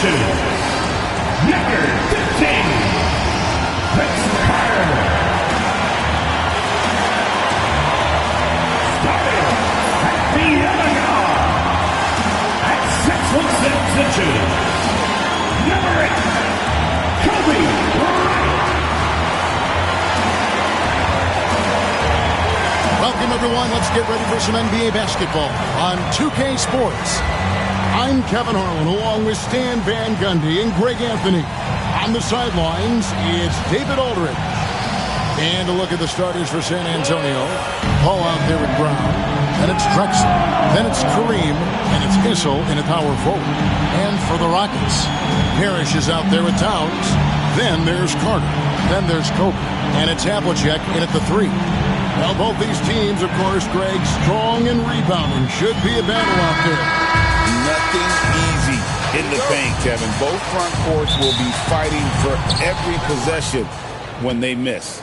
substitution. Number 15, Pittsburgh. Starting at the other yard. At 6'1" substitution. Number 8, Kobe Bryant. Welcome, everyone. Let's get ready for some NBA basketball on 2K Sports. I'm Kevin Harlan, along with Stan Van Gundy and Greg Anthony. On the sidelines, it's David Aldridge. And a look at the starters for San Antonio. Paul out there with Brown. Then it's Drexler. Then it's Kareem. And it's Issel in a power forward. And for the Rockets, Parrish is out there with Towns. Then there's Carter. Then there's Kobe. And it's Havlicek in at the 3. Well, both these teams, of course, Greg, strong and rebounding. Should be a battle out there. Nothing easy in the paint, Kevin. Both front courts will be fighting for every possession when they miss.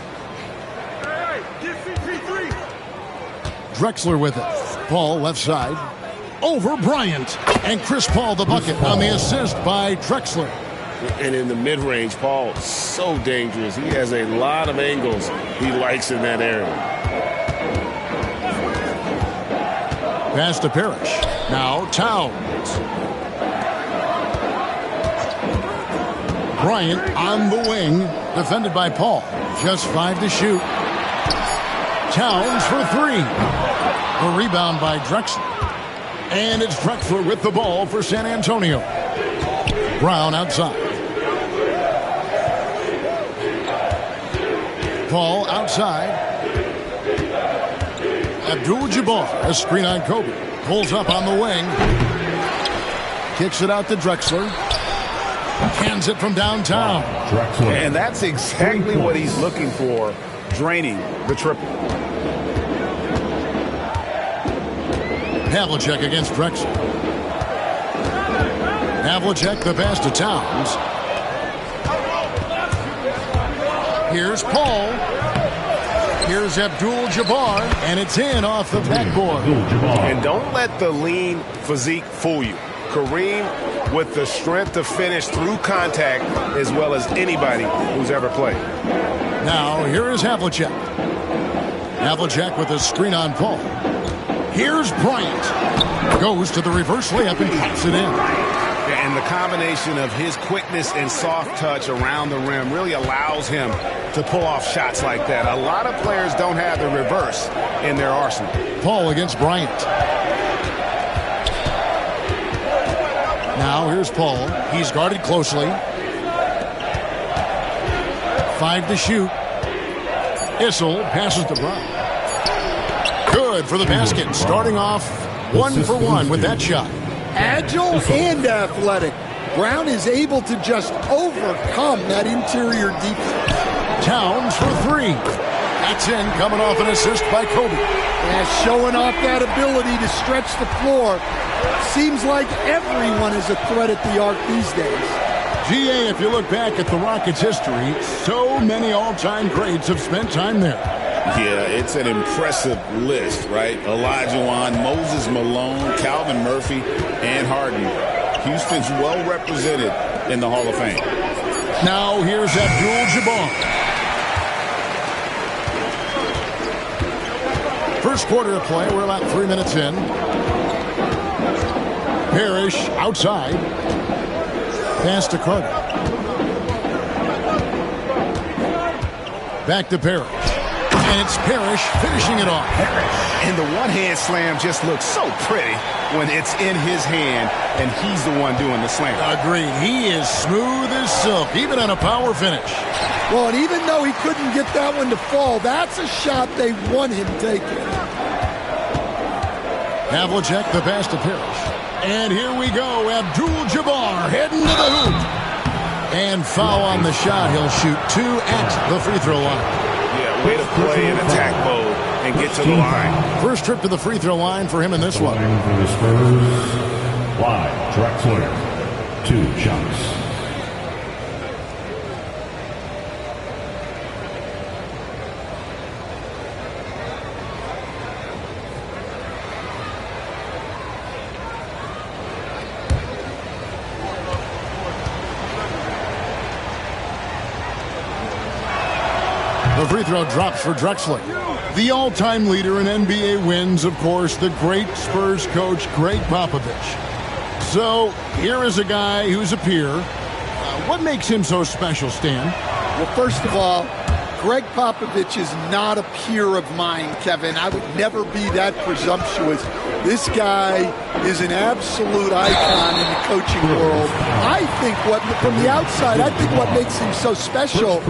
Drexler with it. Paul left side. Over Bryant. And Chris Paul the bucket on the assist by Drexler. And in the mid-range, Paul, so dangerous. He has a lot of angles he likes in that area. Pass to Parrish. Now Towns. Bryant on the wing. Defended by Paul. Just 5 to shoot. Towns for 3. A rebound by Drexler. And it's Drexler with the ball for San Antonio. Brown outside. Paul outside. Abdul-Jabbar, a screen on Kobe. Pulls up on the wing. Kicks it out to Drexler. Hands it from downtown. And that's exactly what he's looking for, draining the triple. Havlicek against Drexler. Havlicek the pass to Towns. Here's Paul. Here's Abdul-Jabbar, and it's in off the backboard. And don't let the lean physique fool you. Kareem with the strength to finish through contact as well as anybody who's ever played. Now, here is Havlicek. Havlicek with a screen on Paul. Here's Bryant. Goes to the reverse layup and pops it in. And the combination of his quickness and soft touch around the rim really allows him to pull off shots like that. A lot of players don't have the reverse in their arsenal. Paul against Bryant. Now here's Paul. He's guarded closely. 5 to shoot. Issel passes to Brown. Good for the basket. Starting off 1 for 1 with that shot. Agile and athletic. Brown is able to just overcome that interior defense. Towns for 3. That's in, coming off an assist by Kobe. Yeah, showing off that ability to stretch the floor. Seems like everyone is a threat at the arc these days. GA, if you look back at the Rockets' history, so many all-time greats have spent time there. Yeah, it's an impressive list, right? Olajuwon, Moses Malone, Calvin Murphy, and Harden. Houston's well represented in the Hall of Fame. Now here's Abdul-Jabbar. First quarter of play, we're about 3 minutes in. Parrish outside. Pass to Carter. Back to Parrish. And it's Parrish finishing it off. And the one-hand slam just looks so pretty when it's in his hand and he's the one doing the slam. Agreed. He is smooth as silk, even on a power finish. Well, and even though he couldn't get that one to fall, that's a shot they want him taking. Havlicek the pass to Parrish. And here we go. Abdul-Jabbar heading to the hoop. And foul on the shot. He'll shoot 2 at the free throw line. Yeah, way to play in attack mode and get to the line. First trip to the free throw line for him in this one. For the Spurs, Clyde Drexler, 2 shots. free throw drops for Drexler. The all-time leader in NBA wins, of course, the great Spurs coach, Greg Popovich. So here is a guy who's a peer. What makes him so special, Stan? Well, first of all, Greg Popovich is not a peer of mine, Kevin. I would never be that presumptuous. This guy is an absolute icon in the coaching world. I think from the outside, I think what makes him so special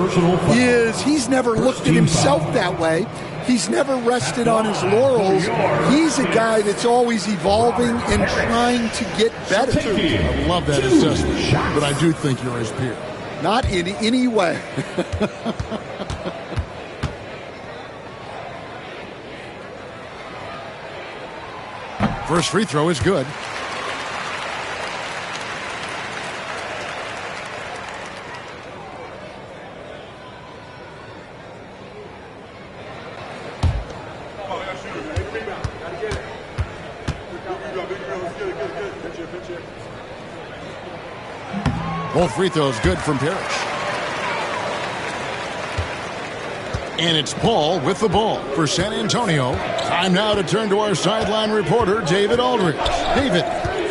is he's never looked at himself that way. He's never rested on his laurels. He's a guy that's always evolving and trying to get better. I love that assessment, but I do think you're his peer. Not in any way. First free throw is good. Both free throws good from Parrish. And it's Paul with the ball for San Antonio. Time now to turn to our sideline reporter, David Aldridge. David.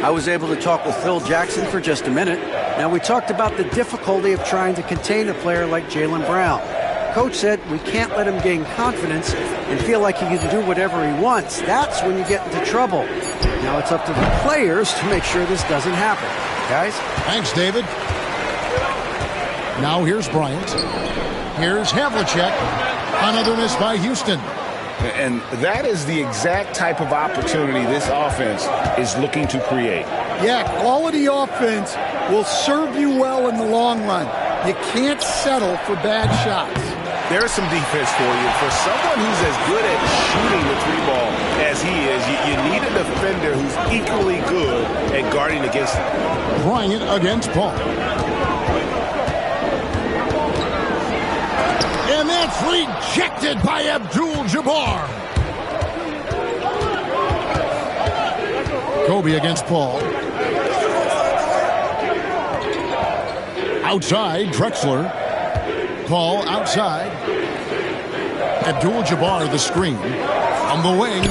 I was able to talk with Phil Jackson for just a minute. Now, we talked about the difficulty of trying to contain a player like Jaylen Brown. Coach said we can't let him gain confidence and feel like he can do whatever he wants. That's when you get into trouble. Now it's up to the players to make sure this doesn't happen. Guys? Thanks, David. Now here's Bryant. Here's Havlicek. Another miss by Houston. And that is the exact type of opportunity this offense is looking to create. Yeah, quality offense will serve you well in the long run. You can't settle for bad shots. There's some defense for you. For someone who's as good at shooting the three ball as he is, you need a defender who's equally good at guarding against him. Bryant against Paul. And that's rejected by Abdul-Jabbar. Kobe against Paul. Outside, Drexler. Paul outside. Abdul-Jabbar the screen. On the wing.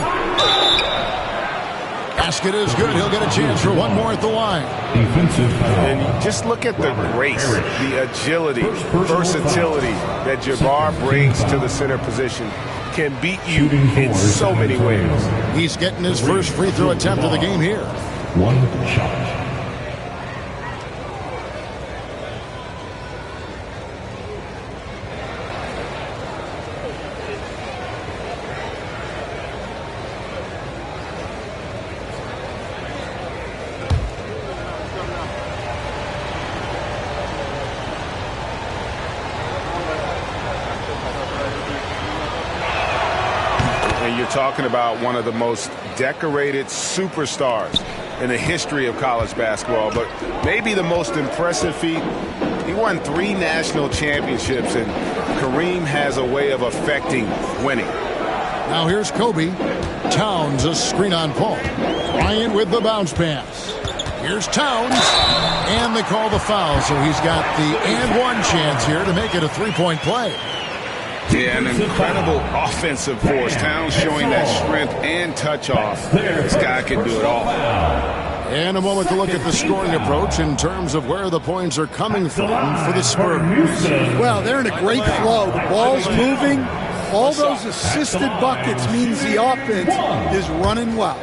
Basket is good. He'll get a chance for one more at the line. And just look at the grace, the agility, versatility that Jabbar brings to the center position. Can beat you in so many ways. He's getting his first free throw attempt of the game here. One shot. Talking about one of the most decorated superstars in the history of college basketball, but maybe the most impressive feat. He won 3 national championships, and Kareem has a way of affecting winning. Now here's Kobe. Towns, a screen on Paul. Bryant with the bounce pass. Here's Towns, and they call the foul, so he's got the and one chance here to make it a three-point play. Yeah, an incredible offensive force. Towns showing that strength and touch off. This guy can do it all. And a moment to look at the scoring approach in terms of where the points are coming from for the Spurs. Well, they're in a great flow. The ball's moving. All those assisted buckets means the offense is running well.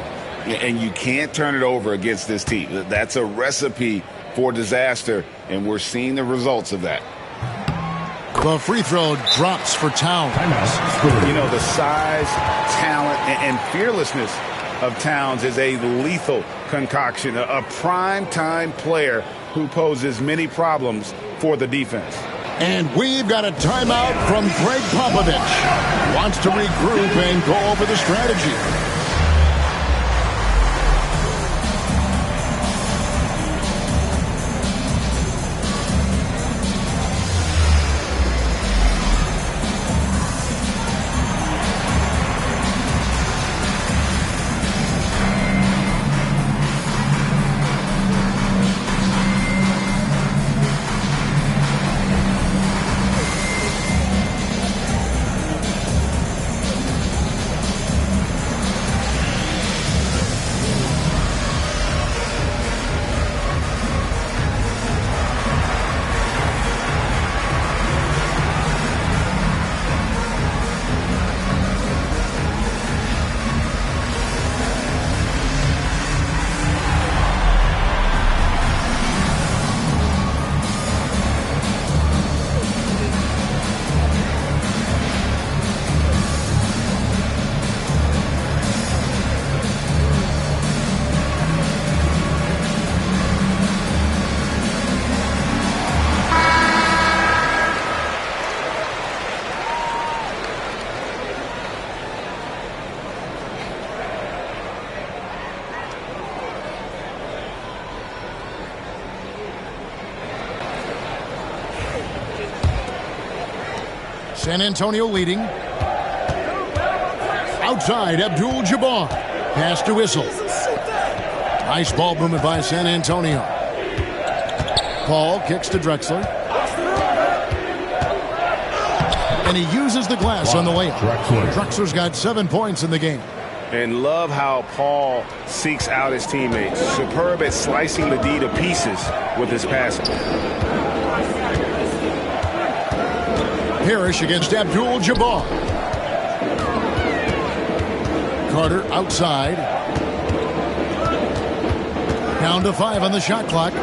And you can't turn it over against this team. That's a recipe for disaster, and we're seeing the results of that. The free throw drops for Towns. You know, the size, talent, and fearlessness of Towns is a lethal concoction, a prime-time player who poses many problems for the defense. And we've got a timeout from Greg Popovich. Wants to regroup and go over the strategy. San Antonio leading. Outside, Abdul-Jabbar. Pass to Whistle. Nice ball movement by San Antonio. Paul kicks to Drexler. And he uses the glass on the layup. Drexler's got 7 points in the game. And love how Paul seeks out his teammates. Superb at slicing the D to pieces with his passing. Parrish against Abdul-Jabbar. Carter outside. Down to 5 on the shot clock.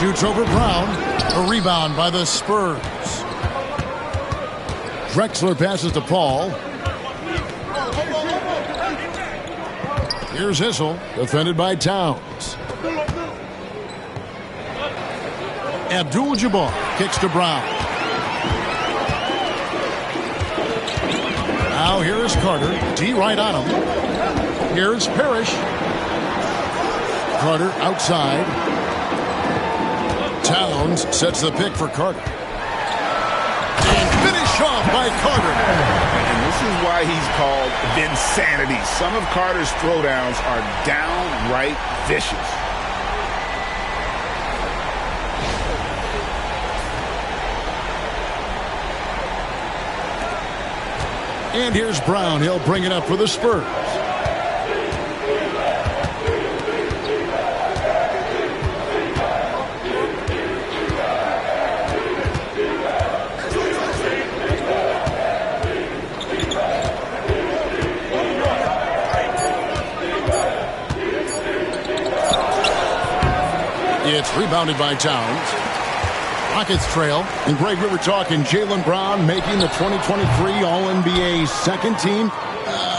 Shoots over Brown. A rebound by the Spurs. Drexler passes to Paul. Here's Issel, defended by Towns. Abdul-Jabbar kicks to Brown. Now here is Carter. D right on him. Here's Parrish. Carter outside. Towns sets the pick for Carter. And finish off by Carter. And this is why he's called Vinsanity. Some of Carter's throwdowns are downright vicious. And here's Brown. He'll bring it up for the Spurs. It's rebounded by Towns. Rockets trail. And Greg, we were talking Jaylen Brown making the 2023 All-NBA second team.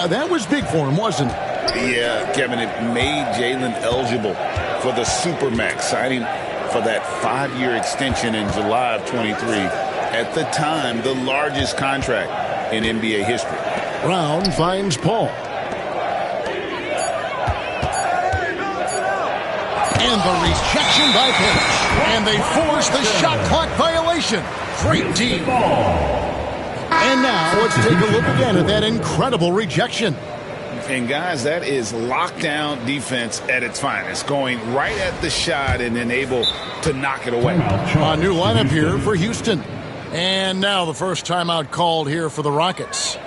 That was big for him, wasn't it? Yeah, Kevin, it made Jaylen eligible for the Supermax, signing for that 5-year extension in July of 23. At the time, the largest contract in NBA history. Brown finds Paul. And the rejection by Parrish. And they force the shot clock violation. Great D. And now let's take a look again at that incredible rejection. And guys, that is lockdown defense at its finest. Going right at the shot and then able to knock it away. A new lineup here for Houston. And now the first timeout called here for the Rockets.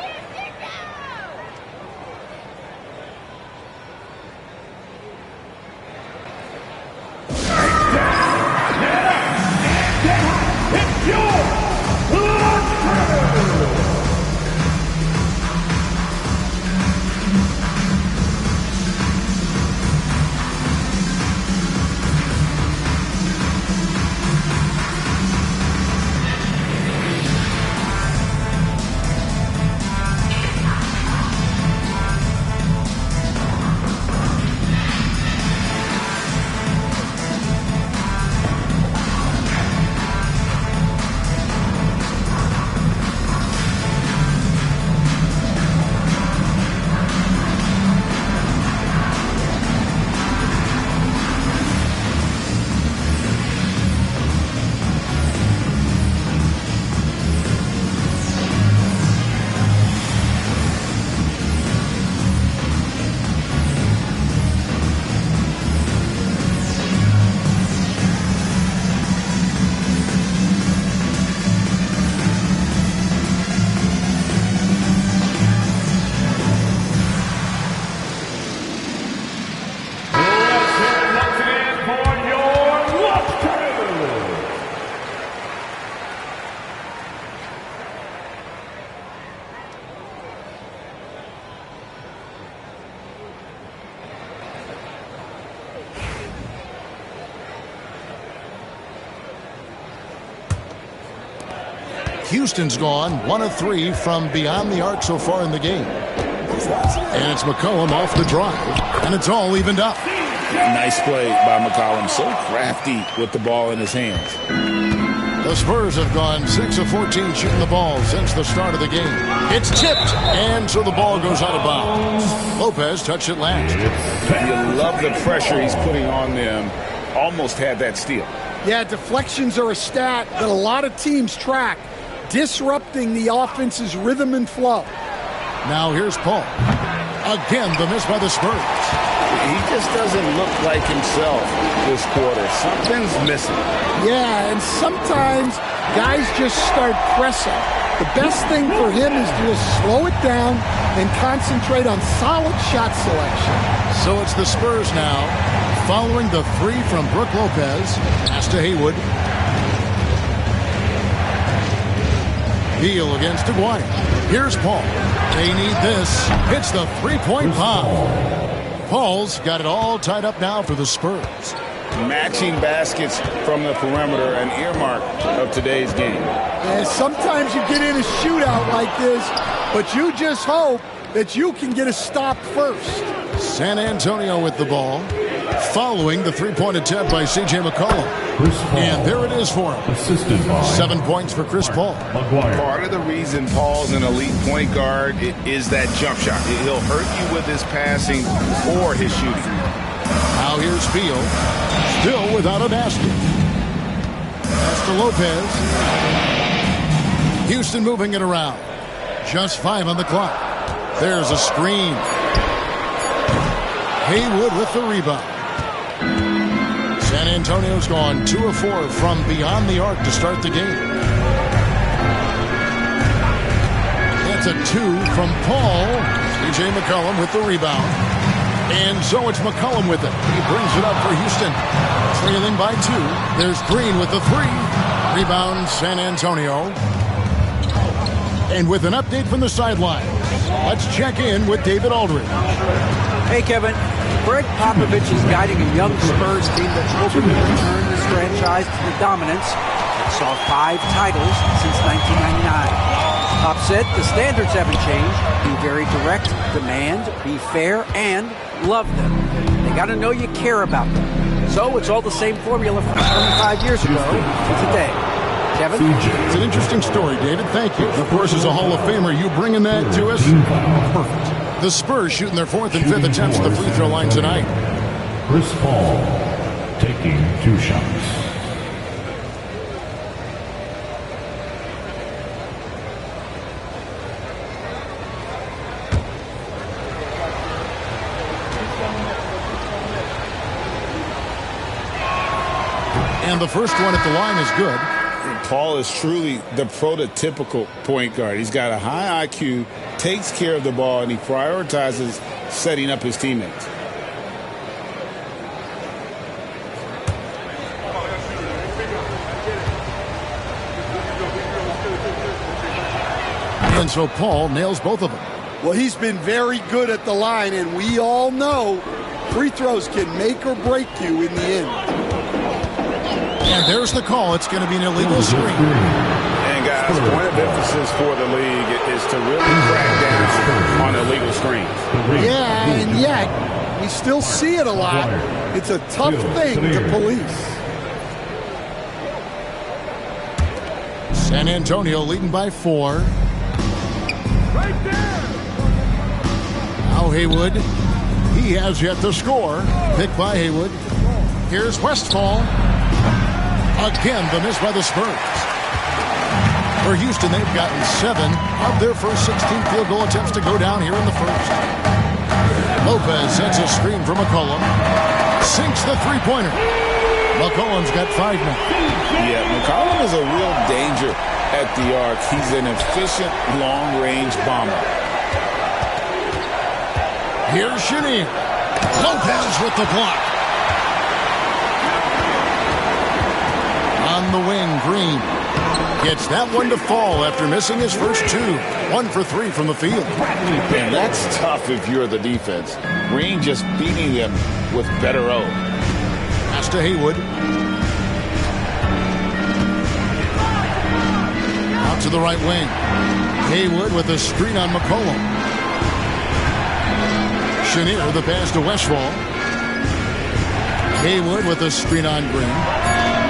Houston's gone 1 of 3 from beyond the arc so far in the game. And it's McCollum off the drive. And it's all evened up. Nice play by McCollum. So crafty with the ball in his hands. The Spurs have gone 6 of 14 shooting the ball since the start of the game. It's tipped, and so the ball goes out of bounds. Lopez touched it last. You love the pressure he's putting on them. Almost had that steal. Yeah, deflections are a stat that a lot of teams track. disrupting the offense's rhythm and flow. Now here's Paul. Again, the miss by the Spurs. He just doesn't look like himself this quarter. Something's missing. Yeah, and sometimes guys just start pressing. The best thing for him is to just slow it down and concentrate on solid shot selection. So it's the Spurs now, following the three from Brook Lopez. Pass to Haywood. Beal against Aguirre. Here's Paul. They need this. Hits the three-point bomb. Paul's got it all tied up now for the Spurs. Matching baskets from the perimeter, an earmark of today's game. And sometimes you get in a shootout like this, but you just hope that you can get a stop first. San Antonio with the ball, following the three-point attempt by C.J. McCollum. And there it is for him. Assisted by 7 points for Chris Paul. Part of the reason Paul's an elite point guard is that jump shot. He'll hurt you with his passing or his shooting. Now here's Beal, still without a basket. That's to Lopez. Houston moving it around. Just 5 on the clock. There's a screen. Haywood with the rebound. San Antonio's gone 2 of 4 from beyond the arc to start the game. It's a 2 from Paul. C.J. McCollum with the rebound. And so it's McCollum with it. He brings it up for Houston. Trailing by 2. There's Green with the 3. Rebound San Antonio. And with an update from the sideline, let's check in with David Aldridge. Hey, Kevin. Greg Popovich is guiding a young Spurs team that's hoping to return this franchise to the dominance that saw 5 titles since 1999. Pop said the standards haven't changed. Be very direct, demand, be fair, and love them. They got to know you care about them. So it's all the same formula from 25 years ago to today. Kevin? It's an interesting story, David. Thank you. Of course, as a Hall of Famer, you bringing that to us? Perfect. The Spurs shooting their 4th and 5th attempts at the free throw line tonight. Chris Paul taking 2 shots. And the first one at the line is good. Paul is truly the prototypical point guard. He's got a high IQ, takes care of the ball, and he prioritizes setting up his teammates. And so Paul nails both of them. Well, he's been very good at the line, and we all know free throws can make or break you in the end. And there's the call. It's going to be an illegal screen. And guys, point of emphasis for the league is to really crack down on illegal screens. Yeah, and yet we still see it a lot. It's a tough thing to police. San Antonio leading by 4. Right there. Now Haywood. He has yet to score. Picked by Haywood. Here's Westphal. Again, the miss by the Spurs. For Houston, they've gotten 7 of their first 16 field goal attempts to go down here in the first. Lopez sets a screen for McCollum. Sinks the three-pointer. McCollum's got 5 now. Yeah, McCollum is a real danger at the arc. He's an efficient long-range bomber. Here's Chenier. Lopez with the block. On the wing, Green gets that one to fall after missing his first 2. 1 for 3 from the field. And that's tough if you're the defense. Green just beating them with better O. Pass to Haywood. Out to the right wing. Haywood with a screen on McCollum. Chenier the pass to Westphal. Haywood with a screen on Green.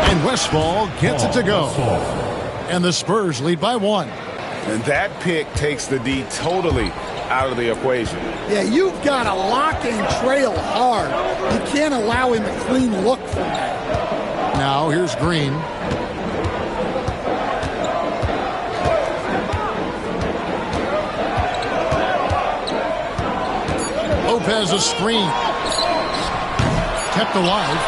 And Westphal gets it to go. And the Spurs lead by 1. And that pick takes the D totally out of the equation. Yeah, you've got to lock and trail hard. You can't allow him a clean look from that. Now here's Green. Lopez a screen. Kept alive.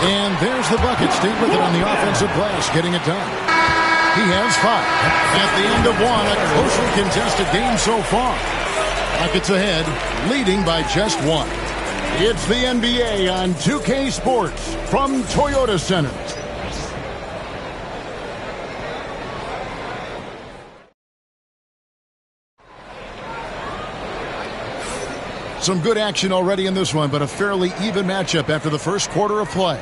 And there's the bucket. Stayed with it on the offensive glass, getting it done. He has 5. At the end of one, a closely contested game so far. Rockets ahead, leading by just 1. It's the NBA on 2K Sports from Toyota Center. Some good action already in this one, but a fairly even matchup after the first quarter of play.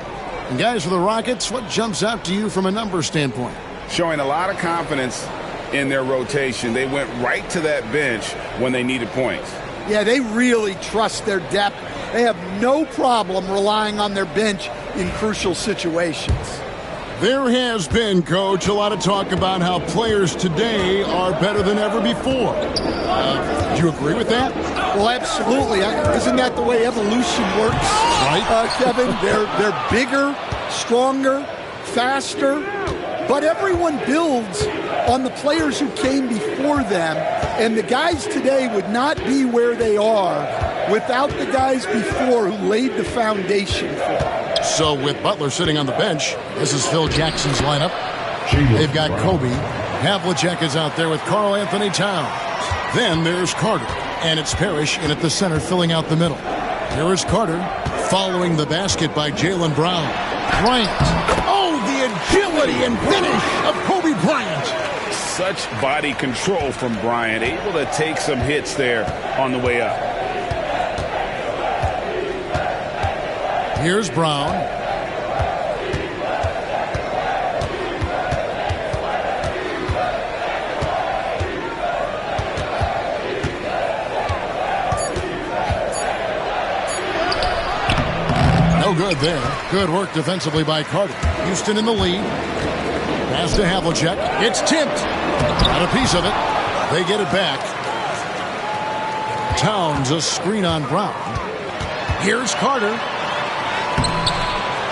And guys, for the Rockets, what jumps out to you from a numbers standpoint? Showing a lot of confidence in their rotation. They went right to that bench when they needed points. Yeah, they really trust their depth. They have no problem relying on their bench in crucial situations. There has been, Coach, a lot of talk about how players today are better than ever before. Do you agree with that? Well, absolutely. Isn't that the way evolution works? Right. Kevin, they're bigger, stronger, faster, but everyone builds on the players who came before them, and the guys today would not be where they are without the guys before who laid the foundation for them. So with Butler sitting on the bench, this is Phil Jackson's lineup. They've got Kobe. Havlicek is out there with Karl Anthony Towns. Then there's Carter, and it's Parrish in at the center filling out the middle. Here is Carter following the basket by Jaylen Brown. Bryant. Oh, the agility and finish of Kobe Bryant. Such body control from Bryant, able to take some hits there on the way up. Here's Brown. No good there. Good work defensively by Carter. Houston in the lead. Pass to Havlicek. It's tipped. Got a piece of it. They get it back. Towns a screen on Brown. Here's Carter.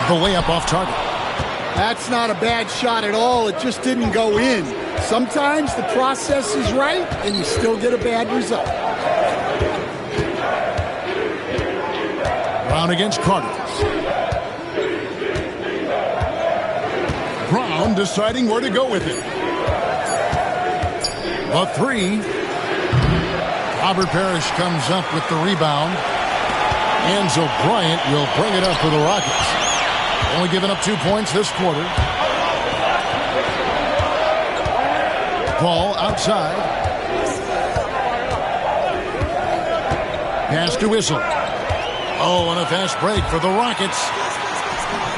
The layup off target. That's not a bad shot at all. It just didn't go in. Sometimes the process is right, and you still get a bad result. Brown against Carter. Brown deciding where to go with it. A 3. Robert Parrish comes up with the rebound. Enzo Bryant will bring it up for the Rockets. Only giving up 2 points this quarter. Ball outside. Pass to Whistle. Oh, and a fast break for the Rockets.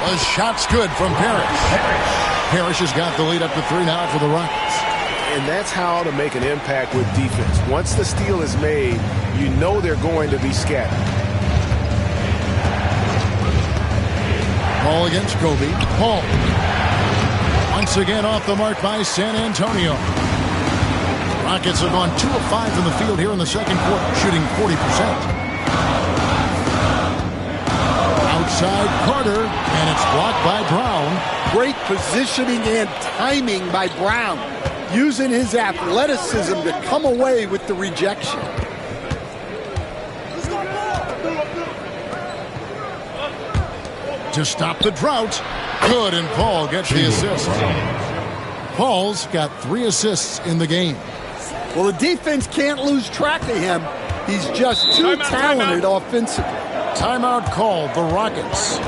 A shot's good from Parrish. Parrish has got the lead up to 3 now for the Rockets. And that's how to make an impact with defense. Once the steal is made, you know they're going to be scattered. Ball against Kobe. Paul. Once again off the mark by San Antonio. Rockets have gone 2 of 5 from the field here in the second quarter, shooting 40%. Outside Carter, and it's blocked by Brown. Great positioning and timing by Brown, using his athleticism to come away with the rejection. To stop the drought. Good, and Paul gets the assist. Paul's got 3 assists in the game. Well, the defense can't lose track of him. He's just too talented offensively. Timeout called, the Rockets.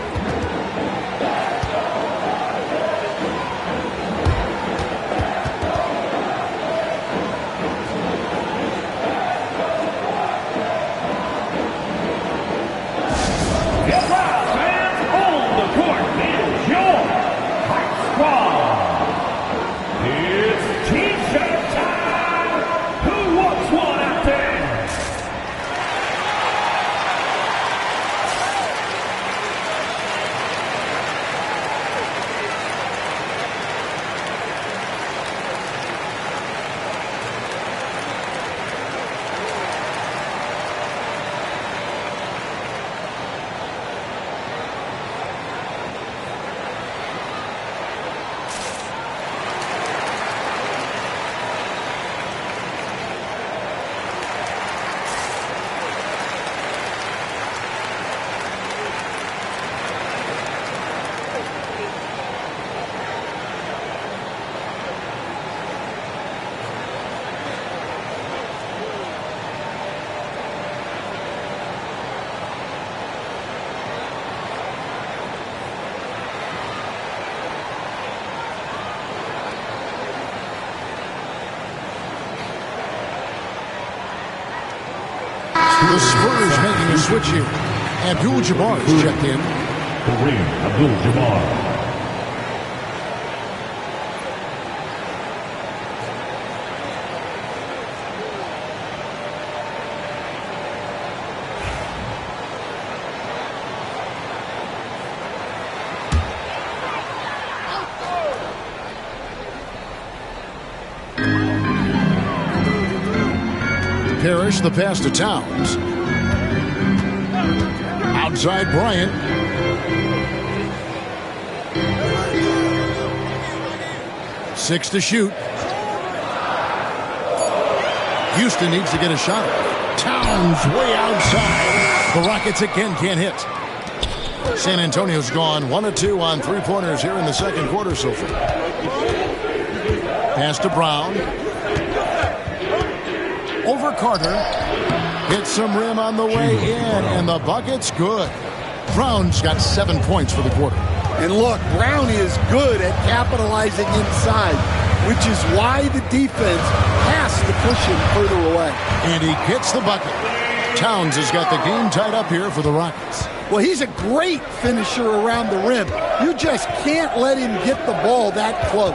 The Spurs making a switch here. Abdul-Jabbar is checked in. Kareem Abdul-Jabbar. Parrish, the pass to Towns. Outside Bryant. Six to shoot. Houston needs to get a shot. Towns way outside. The Rockets again can't hit. San Antonio's gone 1 of 2 on three-pointers here in the second quarter so far. Pass to Brown. Over Carter. Hits some rim on the way in, and the bucket's good. Brown's got 7 points for the quarter. And look, Brown is good at capitalizing inside, which is why the defense has to push him further away. And he gets the bucket. Towns has got the game tied up here for the Rockets. Well, he's a great finisher around the rim. You just can't let him get the ball that close.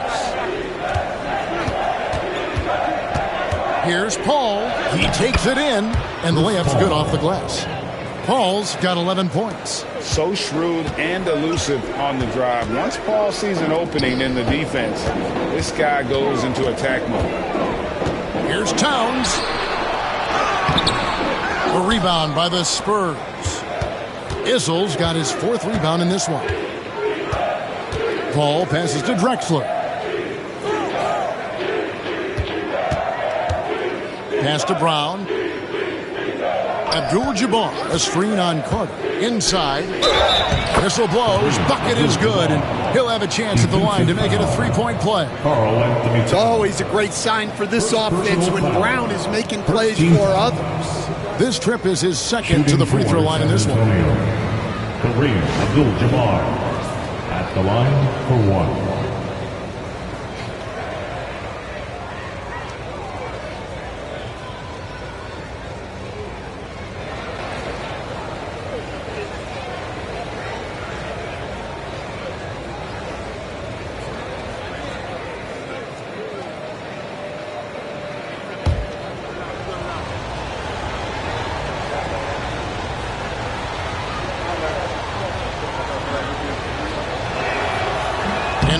Here's Paul. He takes it in, and the layup's good off the glass. Paul's got 11 points. So shrewd and elusive on the drive. Once Paul sees an opening in the defense, this guy goes into attack mode. Here's Towns. A rebound by the Spurs. Izzel's got his 4th rebound in this one. Paul passes to Drexler. Pass to Brown. Abdul-Jabbar, a screen on Carter. Inside. Whistle blows. Bucket is good, and he'll have a chance at the line to make it a 3-point play. It's always a great sign for this offense when Brown is making plays for others. This trip is his second to the free throw line in this one. Kareem Abdul-Jabbar at the line for 1.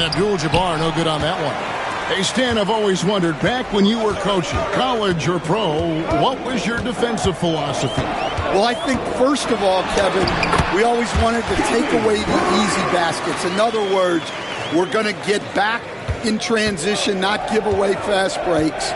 Abdul-Jabbar, no good on that one. Hey, Stan, I've always wondered, back when you were coaching, college or pro, what was your defensive philosophy? Well, I think, first of all, Kevin, we always wanted to take away the easy baskets. In other words, we're going to get back in transition, not give away fast breaks.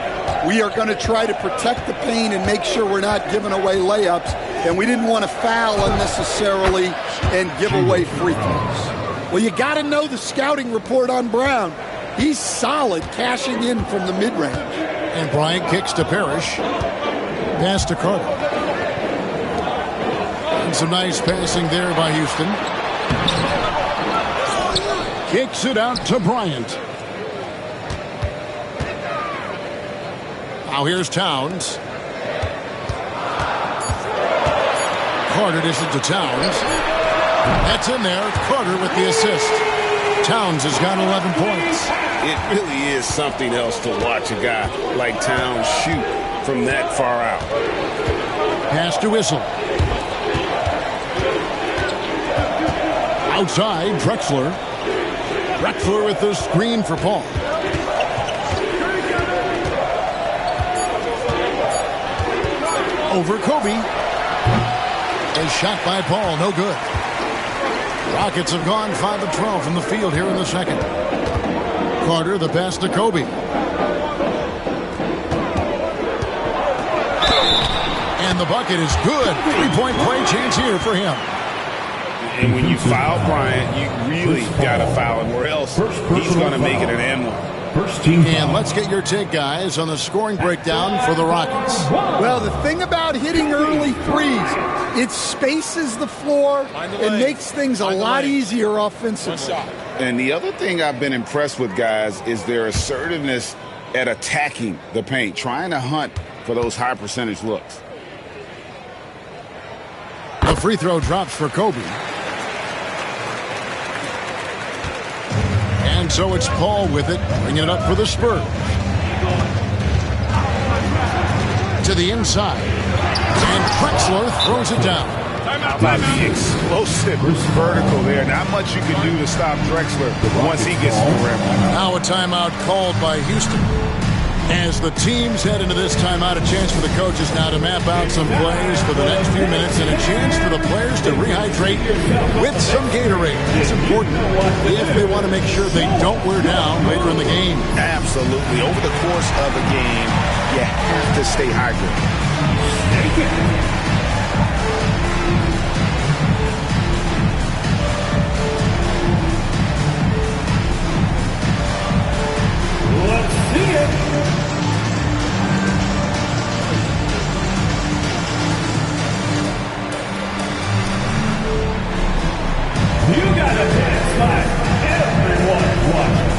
We are going to try to protect the paint and make sure we're not giving away layups. And we didn't want to foul unnecessarily and give away free throws. Well, you got to know the scouting report on Brown. He's solid, cashing in from the mid-range. And Bryant kicks to Parrish. Pass to Carter. And some nice passing there by Houston. Kicks it out to Bryant. Now here's Towns. Carter dishes to Towns. That's in there. Carter with the assist. Towns has got 11 points. It really is something else to watch a guy like Towns shoot from that far out. Pass to Whistle. Outside, Drexler. Drexler with the screen for Paul. Over Kobe. A shot by Paul, no good. Rockets have gone 5 of 12 from the field here in the second. Carter, the pass to Kobe. And the bucket is good. 3-point play chance here for him. And when you foul Bryant, you really got to foul him, or else he's going to make it an and-one. First team And let's get your take, guys, on the scoring breakdown for the Rockets. Well, the thing about hitting early threes, it spaces the floor and makes things a lot easier offensively. And the other thing I've been impressed with, guys, is their assertiveness at attacking the paint, trying to hunt for those high percentage looks. free throw drops for Kobe. And so it's Paul with it, bringing it up for the Spurs. To the inside. And Drexler throws it down. About the explosive vertical there. Not much you can do to stop Drexler once he gets to the rim. Now a timeout called by Houston. As the teams head into this timeout, a chance for the coaches now to map out some plays for the next few minutes and a chance for the players to rehydrate with some Gatorade. It's important if they want to make sure they don't wear down later in the game. Absolutely. Over the course of a game, you have to stay hydrated. Let's see it. You got a dance like everyone watching.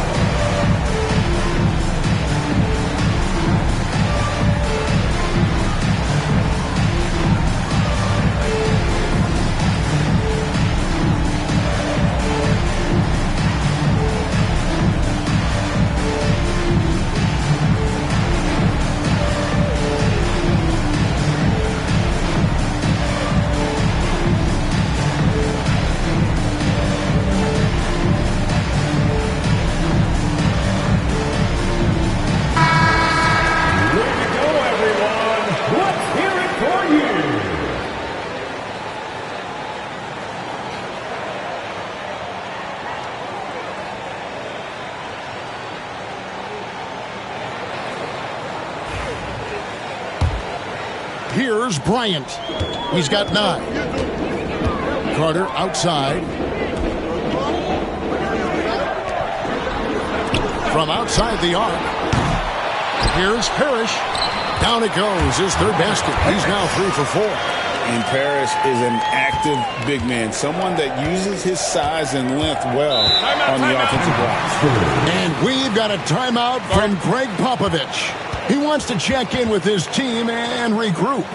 Here's Bryant. He's got 9. Carter outside. From outside the arc. Here's Parrish. Down it goes. His third basket. He's now 3 for 4. And Parrish is an active big man. Someone that uses his size and length well on the offensive glass. And we've got a timeout from Greg Popovich. He wants to check in with his team and regroup.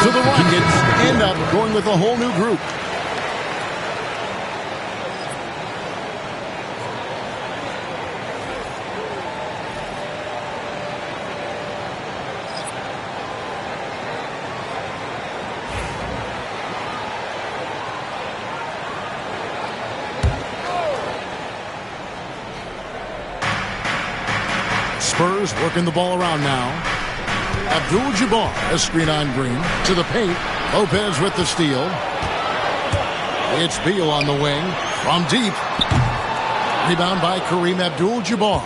So the Rockets end up going with a whole new group. Spurs working the ball around now. Abdul-Jabbar, a screen on Green. To the paint. Lopez with the steal. It's Beal on the wing. From deep. Rebound by Kareem Abdul-Jabbar.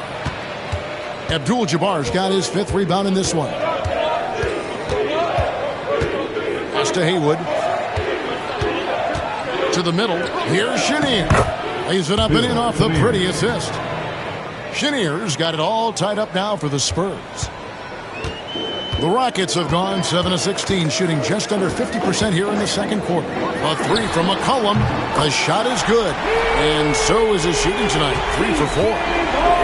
Abdul-Jabbar's got his 5th rebound in this one. Pass to Haywood. To the middle. Here's Chenier. Lays it up and in off the pretty assist. Chenier's got it all tied up now for the Spurs. The Rockets have gone 7 of 16, shooting just under 50% here in the second quarter. A 3 from McCollum. The shot is good. And so is his shooting tonight. 3 for 4.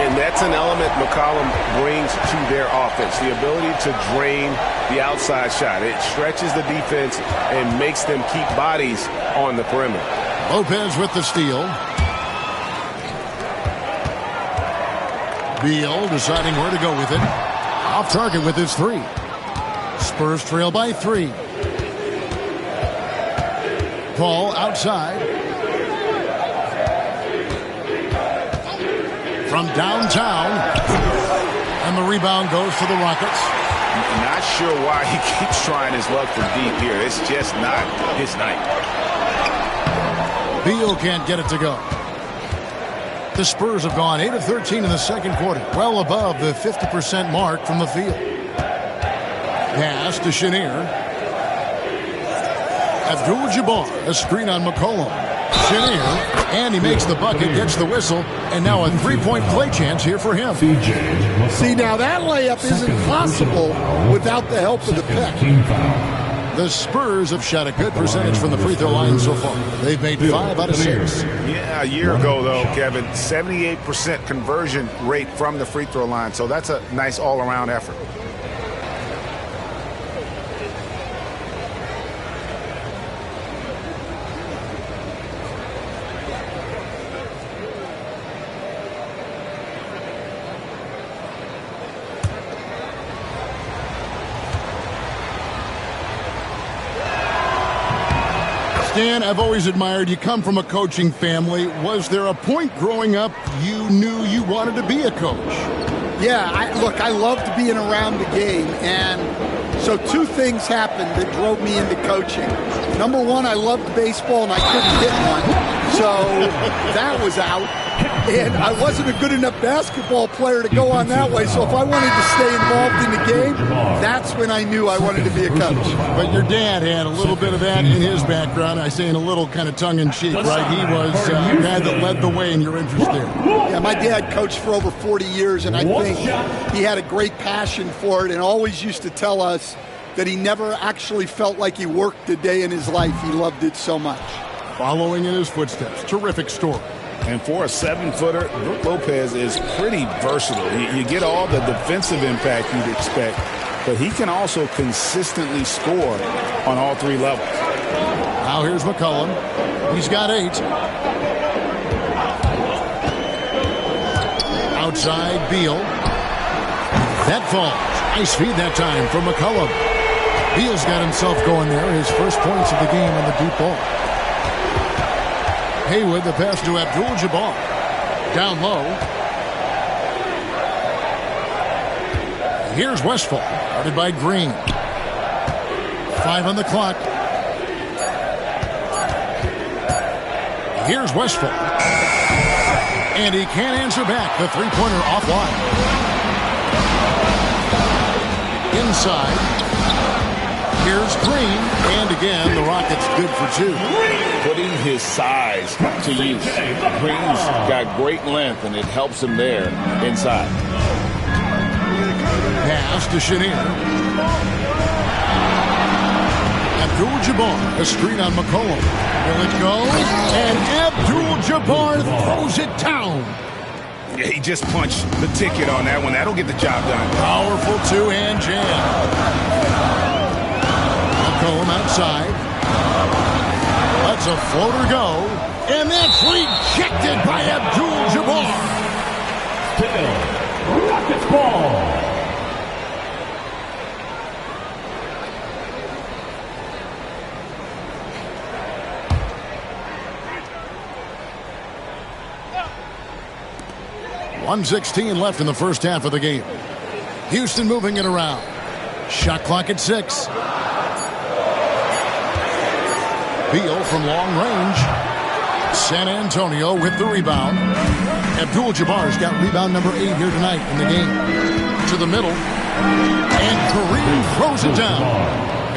And that's an element McCollum brings to their offense, the ability to drain the outside shot. It stretches the defense and makes them keep bodies on the perimeter. Lopez with the steal. Beal deciding where to go with it. Off target with his three. Spurs trail by 3. Paul outside. From downtown. And the rebound goes to the Rockets. Not sure why he keeps trying his luck from deep here. It's just not his night. Beal can't get it to go. The Spurs have gone 8 of 13 in the second quarter, well above the 50% mark from the field. Pass to Chenier. Abdul-Jabbar, a screen on McCollum. Chenier, and he makes the bucket, gets the whistle, and now a three-point play chance here for him. See, now that layup isn't possible without the help of the pick. The Spurs have shot a good percentage from the free throw line so far. They've made 5 out of 6. Yeah, a year ago, though, Kevin, 78% conversion rate from the free throw line. So that's a nice all-around effort. Dan, I've always admired you. Come from a coaching family. Was there a point growing up you knew you wanted to be a coach? Yeah, I loved being around the game, and so 2 things happened that drove me into coaching. Number 1, I loved baseball, and I couldn't hit one, so that was out. And I wasn't a good enough basketball player to go on that way, so if I wanted to stay involved in the game, that's when I knew I wanted to be a coach. But your dad had a little bit of that in his background. I say in a little kind of tongue-in-cheek, right? He was a guy that led the way in your interest there. Yeah, my dad coached for over 40 years, and I think he had a great passion for it and always used to tell us that he never actually felt like he worked a day in his life. He loved it so much. Following in his footsteps. Terrific story. And for a 7-footer, Brook Lopez is pretty versatile. You get all the defensive impact you'd expect, but he can also consistently score on all 3 levels. Now here's McCollum. He's got 8. Outside, Beal. That falls. Nice feed that time from McCollum. Beal's got himself going there. His first points of the game on the deep ball. Haywood, the pass to Abdul-Jabbar. Down low. Here's Westphal, guarded by Green. 5 on the clock. Here's Westphal. And he can't answer back. The three-pointer offline. Inside. Here's Green. And again, the Rockets good for 2. Putting his size to use. Green's got great length, and it helps him there inside. Pass to Chenier. Abdul-Jabbar, a screen on McCollum. Will it go? And Abdul-Jabbar throws it down. Yeah, he just punched the ticket on that one. That'll get the job done. Powerful two-hand jam. McCollum outside. Lets a floater go. And that's rejected by Abdul-Jabbar. Still, Rockets ball. .116 left in the first half of the game. Houston moving it around. Shot clock at 6. Beal from long range. San Antonio with the rebound. Abdul-Jabbar's got rebound number 8 here tonight in the game. To the middle. And Kareem throws it down.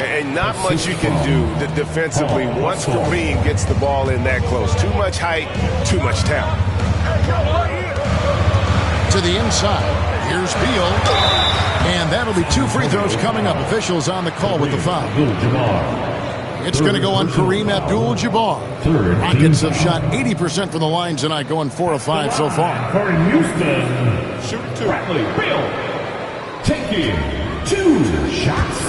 And not much you can do defensively once Kareem gets the ball in that close. Too much height, too much talent. To the inside. Here's Beal. And that'll be 2 free throws coming up. Officials on the call with the foul. It's going to go on Kareem Abdul-Jabbar. Rockets have shot 80% from the line tonight, going 4 of 5 so far. For Houston, 2. Bradley Beal taking 2 shots.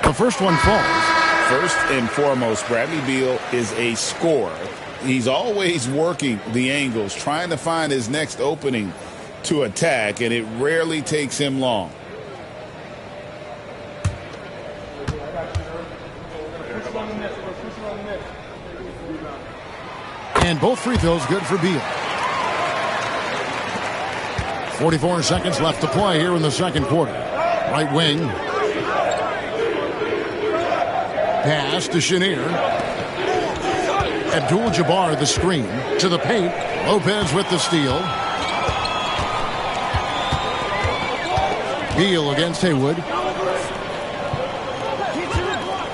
The first one falls. First and foremost, Bradley Beal is a scorer. He's always working the angles, trying to find his next opening to attack, and it rarely takes him long. And both free throws good for Beal. 44 seconds left to play here in the second quarter. Right wing. Pass to Chenier. Abdul-Jabbar the screen to the paint. Lopez with the steal. Beal against Haywood.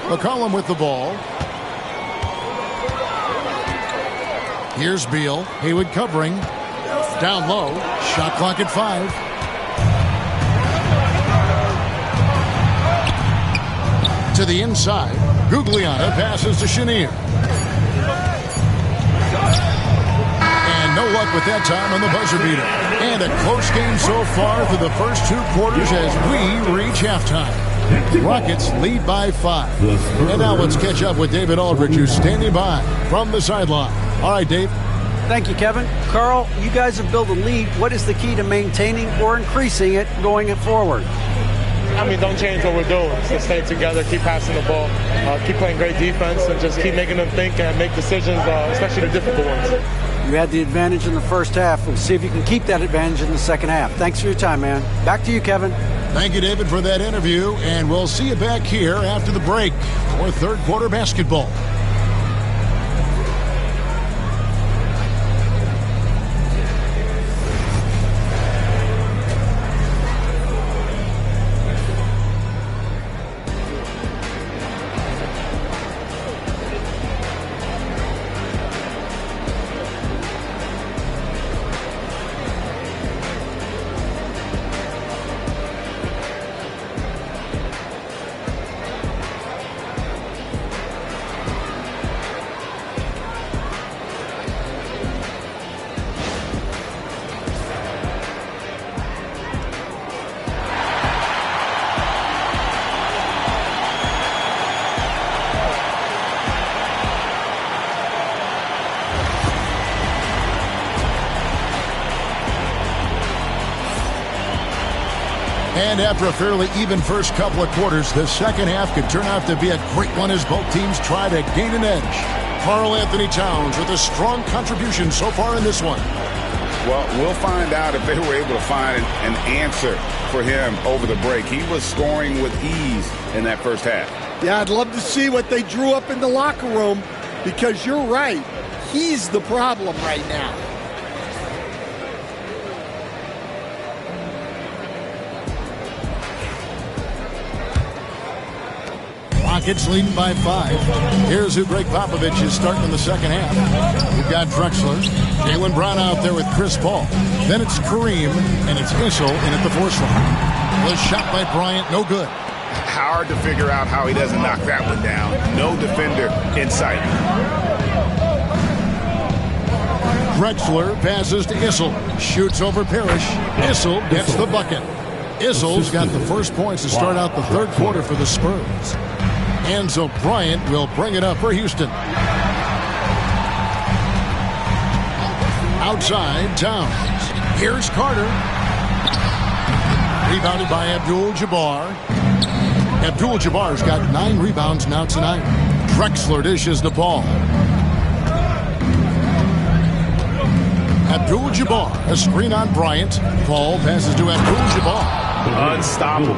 McCollum with the ball. Here's Beal. Haywood covering. Down low. Shot clock at 5. To the inside. Gugliotta passes to Chenier. And no luck with that time on the buzzer beater. And a close game so far through the first 2 quarters as we reach halftime. Rockets lead by 5. And now let's catch up with David Aldridge, who's standing by from the sideline. All right, Dave. Thank you, Kevin. Carl, you guys have built a lead. What is the key to maintaining or increasing it going forward? I mean, don't change what we're doing. So stay together, keep passing the ball, keep playing great defense, and just keep making them think and make decisions, especially the difficult ones. You had the advantage in the first half. We'll see if you can keep that advantage in the second half. Thanks for your time, man. Back to you, Kevin. Thank you, David, for that interview, and we'll see you back here after the break for third quarter basketball. And after a fairly even first couple of quarters, the second half could turn out to be a great one as both teams try to gain an edge. Karl Anthony Towns with a strong contribution so far in this one. Well, we'll find out if they were able to find an answer for him over the break. He was scoring with ease in that first half. Yeah, I'd love to see what they drew up in the locker room, because you're right. He's the problem right now. Rockets leading by 5. Here's who Greg Popovich is starting in the second half. We've got Drexler, Jaylen Brown out there with Chris Paul. Then it's Kareem, and it's Issel in at the force line. The shot by Bryant, no good. Hard to figure out how he doesn't knock that one down. No defender in sight. Drexler passes to Issel. Shoots over Parrish. Issel gets the bucket. Issel's got the first points to start out the third quarter for the Spurs. Enzo Bryant will bring it up for Houston. Outside, Towns. Here's Carter. Rebounded by Abdul-Jabbar. Abdul-Jabbar's got 9 rebounds now tonight. Drexler dishes the ball. Abdul-Jabbar, a screen on Bryant. Paul passes to Abdul-Jabbar. Unstoppable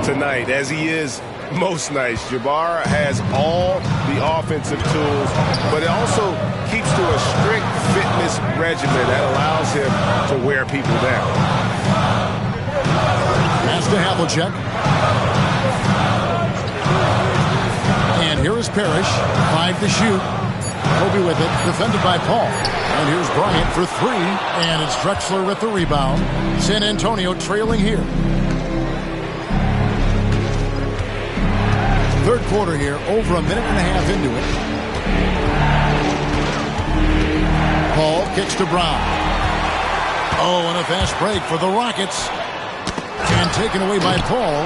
tonight, as he is most nights. Jabbar has all the offensive tools, but it also keeps to a strict fitness regimen that allows him to wear people down. Pass to Havlicek. And here is Parrish. 5 to shoot. Kobe with it, defended by Paul. And here's Bryant for 3, and it's Drexler with the rebound. San Antonio trailing here. Third quarter here, over a minute and a half into it. kicks to Brown. Oh, and a fast break for the Rockets. And taken away by Paul.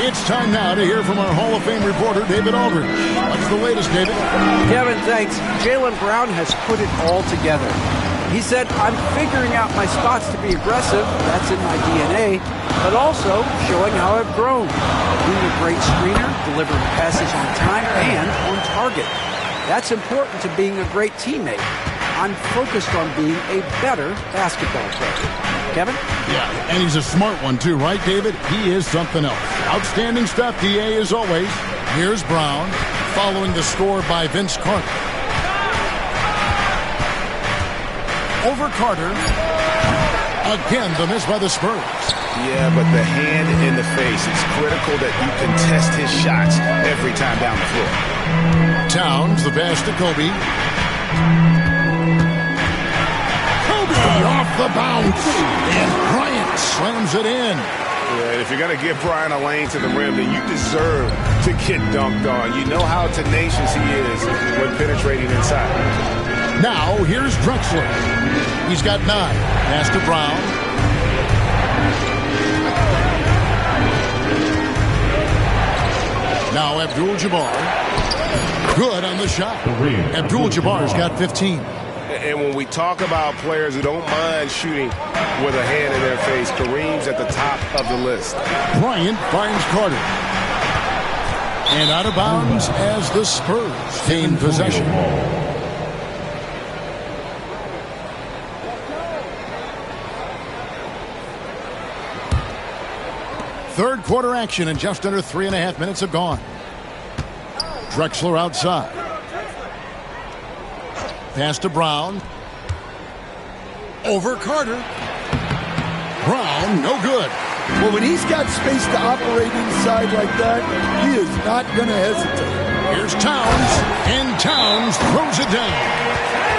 It's time now to hear from our Hall of Fame reporter, David Aldridge. What's the latest, David? Kevin, thanks. Jaylen Brown has put it all together. He said, I'm figuring out my spots to be aggressive. That's in my DNA. But also showing how I've grown. Being a great screener, delivering passes on time and on target. That's important to being a great teammate. I'm focused on being a better basketball player. Kevin? Yeah, and he's a smart one too, right, David? He is something else. Outstanding stuff, DA, as always. Here's Brown, following the score by Vince Carter. Over Carter. Again, the miss by the Spurs. Yeah, but the hand in the face, it's critical that you contest his shots every time down the floor. Towns, the pass to Kobe. Off the bounce, and Bryant slams it in. Yeah, and if you're going to give Bryant a lane to the rim, then you deserve to get dunked on. You know how tenacious he is when penetrating inside. Now, here's Drexler. He's got 9. Pass to Brown. Now, Abdul-Jabbar. Good on the shot. Abdul-Jabbar's got 15. And when we talk about players who don't mind shooting with a hand in their face, Kareem's at the top of the list. Bryant finds Carter. And out of bounds as the Spurs gain possession. Third quarter action, and just under 3.5 minutes have gone. Drexler outside. Pass to Brown. Over Carter. Brown, no good. Well, when he's got space to operate inside like that, he is not going to hesitate. Here's Towns, and Towns throws it down.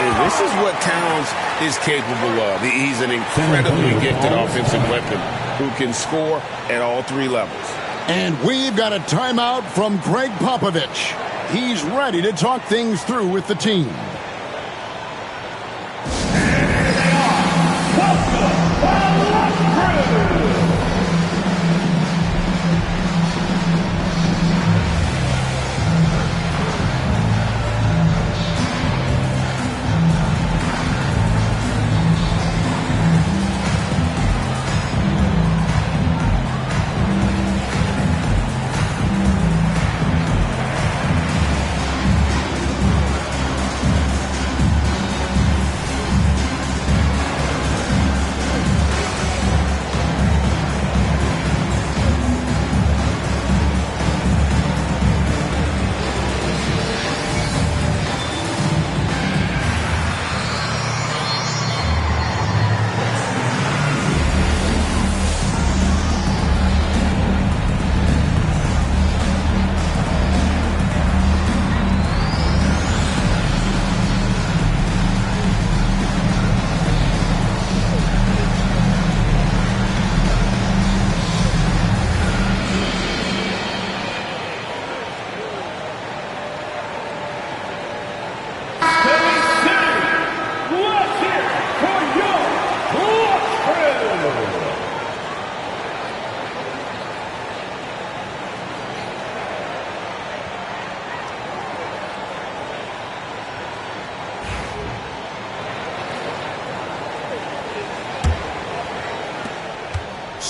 And this is what Towns is capable of. He's an incredibly gifted offensive weapon who can score at all 3 levels. And we've got a timeout from Greg Popovich. He's ready to talk things through with the team.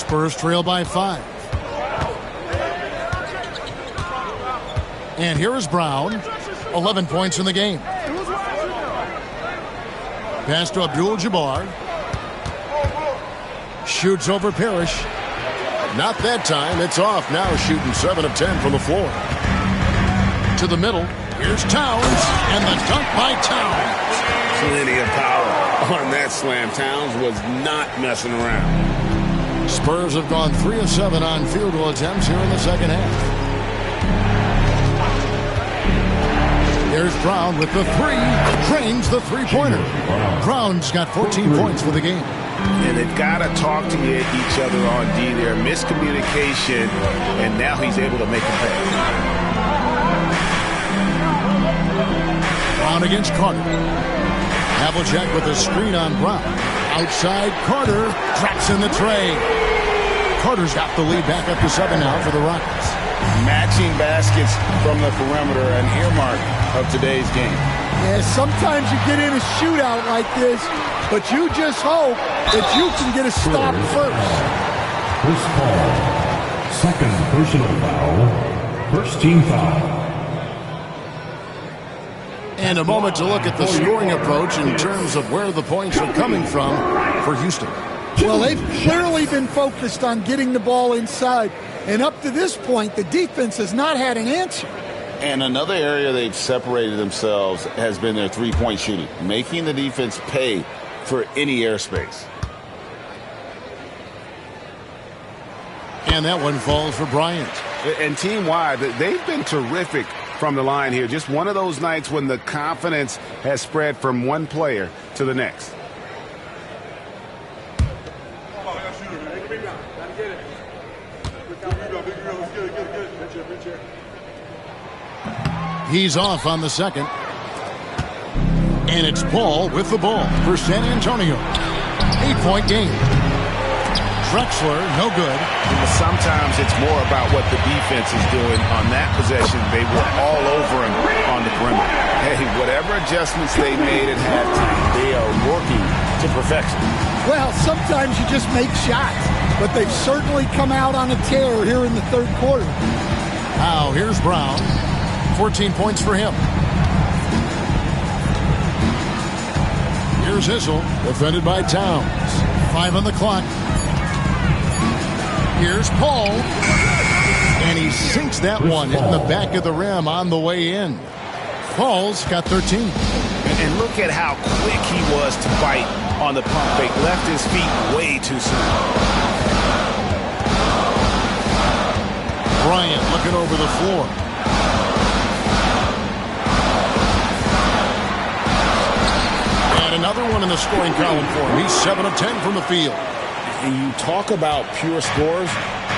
Spurs trail by 5. And here is Brown. 11 points in the game. Pass to Abdul-Jabbar. Shoots over Parrish. Not that time. It's off now, shooting 7 of 10 from the floor. To the middle. Here's Towns. And the dunk by Towns. Plenty of power on that slam. Towns was not messing around. Spurs have gone 3 of 7 on field goal attempts here in the second half. Here's Brown with the 3. Drains the three-pointer. Brown's got 14 points for the game. And they've got to talk to each other on D there. Miscommunication, and now he's able to make a pay. Brown against Carter. Havlicek with a screen on Brown. Outside, Carter drops in the tray. Carter's got the lead back up to 7 now for the Rockets. Matching baskets from the perimeter, an earmark of today's game. Yeah, sometimes you get in a shootout like this, but you just hope that you can get a stop first. Chris Paul, second personal foul, first team foul. And a moment to look at the scoring approach in terms of where the points are coming from for Houston. Well, they've clearly been focused on getting the ball inside. And up to this point, the defense has not had an answer. And another area they've separated themselves has been their three-point shooting, making the defense pay for any airspace. And that one falls for Bryant. And team-wide, they've been terrific from the line here. Just one of those nights when the confidence has spread from one player to the next. He's off on the second. And it's Paul with the ball for San Antonio. 8-point game. Drexler, no good. Sometimes it's more about what the defense is doing on that possession. They were all over him on the perimeter. Hey, whatever adjustments they made at halftime, they are working to perfection. Well, sometimes you just make shots, but they've certainly come out on a tear here in the third quarter. Now, here's Brown. 14 points for him. Here's Issel, defended by Towns. 5 on the clock. Here's Paul. And he sinks that one in the back of the rim on the way in. Paul's got 13. And look at how quick he was to bite on the pump fake. Left his feet way too soon. Bryant looking over the floor. And another one in the scoring column for him. He's 7 of 10 from the field. And you talk about pure scores,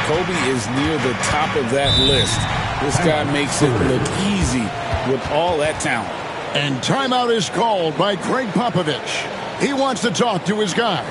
Kobe is near the top of that list. This guy makes it look easy with all that talent. And timeout is called by Greg Popovich. He wants to talk to his guys.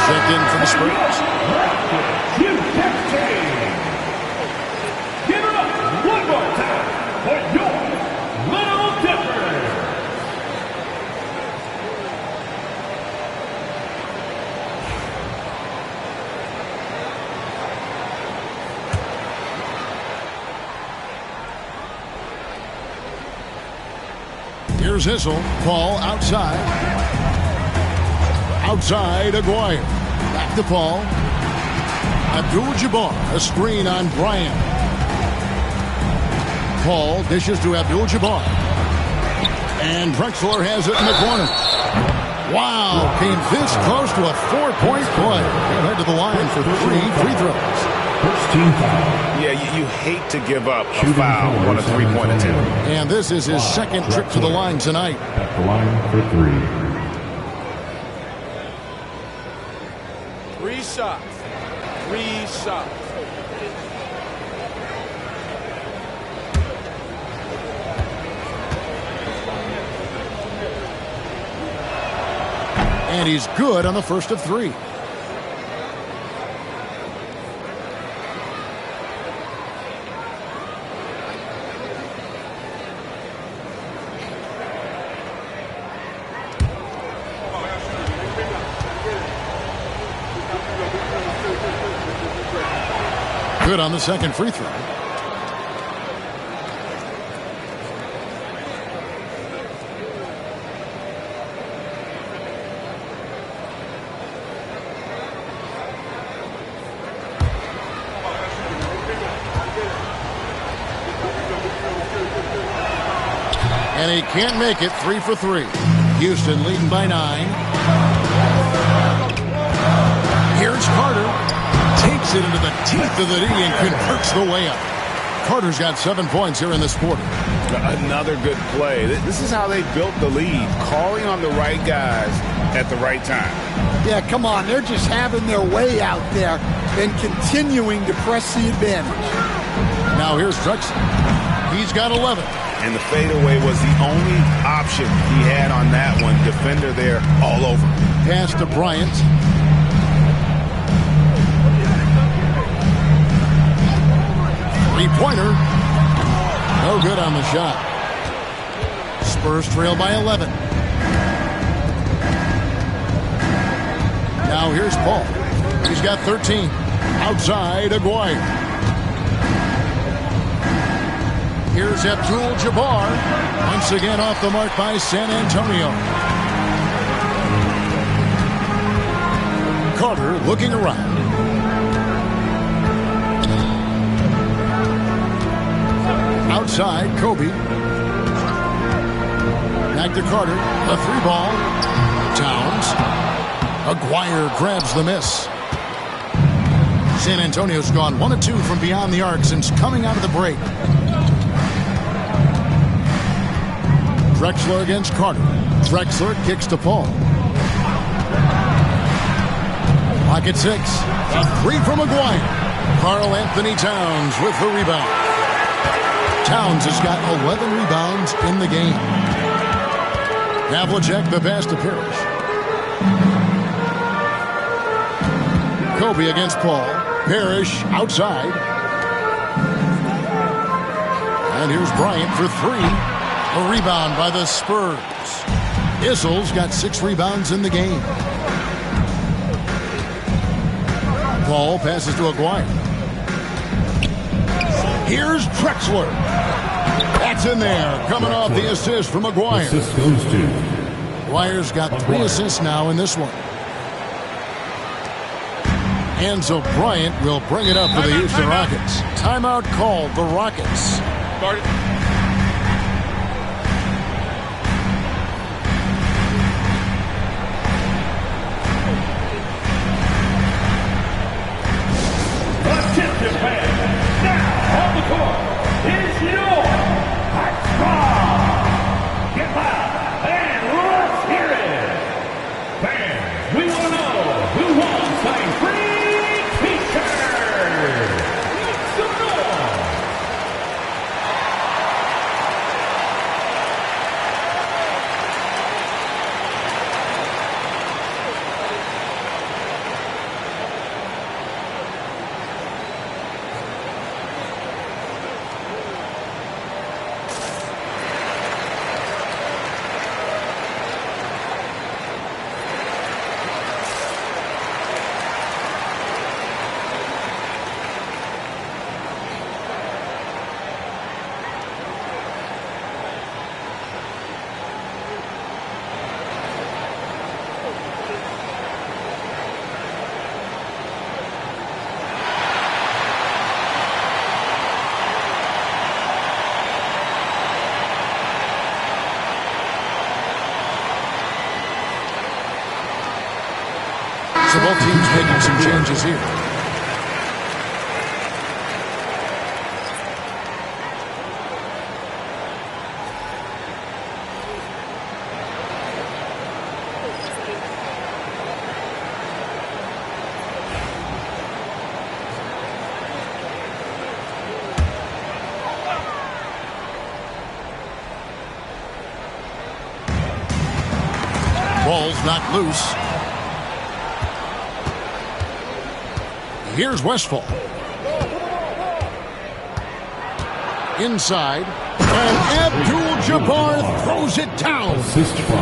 Checked in for the Spurs. Give it up one more time for your Little Dipper. Here's Issel. Paul outside. Outside, Aguirre. Back to Paul. Abdul-Jabbar, a screen on Bryant. Paul dishes to Abdul-Jabbar. And Drexler has it in the corner. Wow, came this close to a 4-point play. He'll head to the line for 3 free throws. First team foul. Yeah, you hate to give up a foul on a three-point attempt. And this is his second trip to the line tonight. At the line for 3. 3 shots. 3 shots. And he's good on the first of 3. Good on the second free throw. And he can't make it. 3 for 3. Houston leading by 9. Here's Carter. Takes it into the teeth of the D and converts the way up. Carter's got 7 points here in this quarter. Another good play. This is how they built the lead, calling on the right guys at the right time. Yeah, come on. They're just having their way out there and continuing to press the advantage. Now here's Drexler. He's got 11. And the fadeaway was the only option he had on that one. Defender there all over. Pass to Bryant. Three-pointer. No good on the shot. Spurs trail by 11. Now here's Paul. He's got 13. Outside, Aguirre. Here's Abdul-Jabbar. Once again off the mark by San Antonio. Carter looking around. Outside, Kobe. Back to Carter. A 3-ball. Towns. Aguirre grabs the miss. San Antonio's gone 1 of 2 from beyond the arc since coming out of the break. Drexler against Carter. Drexler kicks to Paul. Lock at 6. A 3 from Aguirre. Karl Anthony Towns with the rebound. Towns has got 11 rebounds in the game. Havlicek the pass to Parrish. Kobe against Paul. Parrish outside. And here's Bryant for 3. A rebound by the Spurs. Issel's got 6 rebounds in the game. Paul passes to Aguirre. Here's Drexler. That's in there. Coming off the assist from Aguirre. Assist goes to Aguirre's got 3 assists now in this one. And so Bryant will bring it up for the Houston Rockets. Timeout called the Rockets. attentive fans. Now on the court is your Get loud and let's hear it. Fans, we want to know who wants a free t-shirt. Make some noise. So both teams making some changes here. Ball's knocked loose. Here's Westphal. Inside. And Abdul-Jabbar throws it down.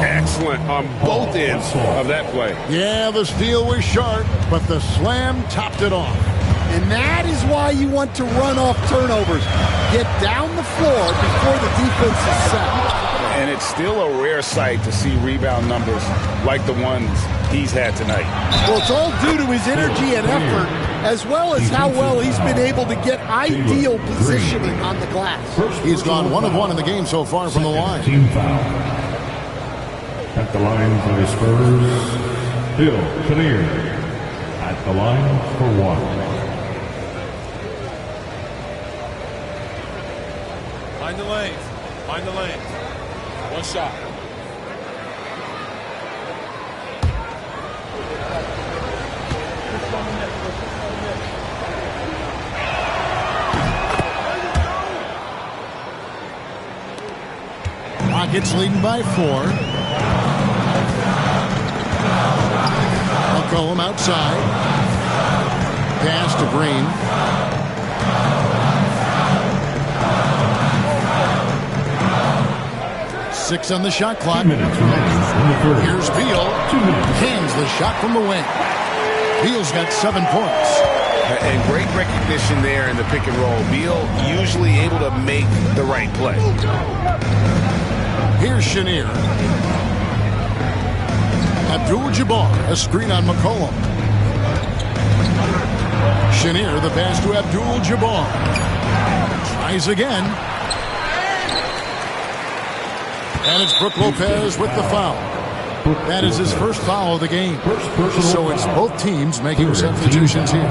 Excellent on both ends of that play. Yeah, the steal was sharp, but the slam topped it off. And that is why you want to run off turnovers. Get down the floor before the defense is set. And it's still a rare sight to see rebound numbers like the ones he's had tonight. Well, it's all due to his energy and effort, as well as how well he's been able to get ideal positioning on the glass. He's gone 1 of 1 in the game so far from the line. Team foul. At the line for the Spurs, Bill Kinnear. At the line for 1. Find the lanes. Find the lanes. One shot. Rockets leading by 4. McCollum outside. Pass to Green. Six on the shot clock. 2 minutes remaining in the third. Here's Beal. 2 minutes. Hands the shot from the wing. Beal's got 7 points. And great recognition there in the pick and roll. Beal usually able to make the right play. Here's Chenier. Abdul-Jabbar, a screen on McCollum. Chenier, the pass to Abdul-Jabbar. Tries again. And it's Brook Lopez with the foul. That is his first foul of the game. So it's both teams making substitutions here.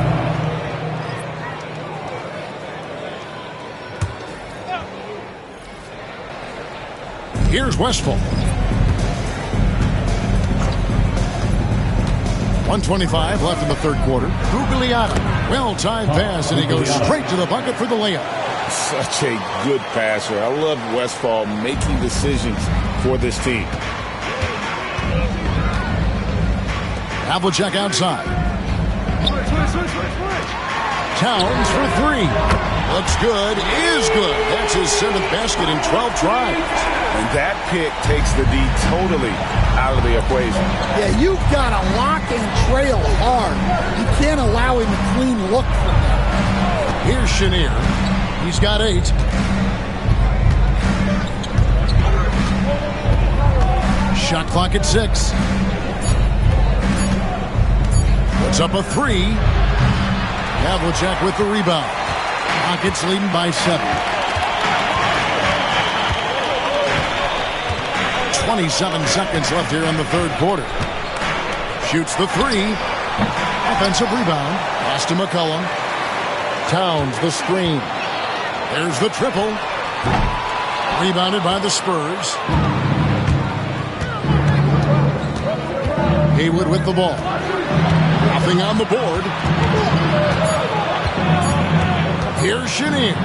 Here's Westphal. 1:25 left in the third quarter. Gugliotta. Well-timed pass, and he goes straight to the bucket for the layup. Such a good passer. I love Westphal making decisions for this team. Havlicek outside. Towns for 3. Looks good. Is good. That's his 7th basket in 12 tries. And that pick takes the D totally out of the equation. Yeah, you've got to lock and trail hard. You can't allow him a clean look from that. Here's Chenier. He's got 8. Shot clock at 6. Puts up a 3. Havlicek with the rebound. Rockets leading by 7. 27 seconds left here in the third quarter. Shoots the 3. Offensive rebound. Pass to McCollum. Towns the screen. There's the triple. Rebounded by the Spurs. Haywood with the ball. Nothing on the board. Here's Chenier.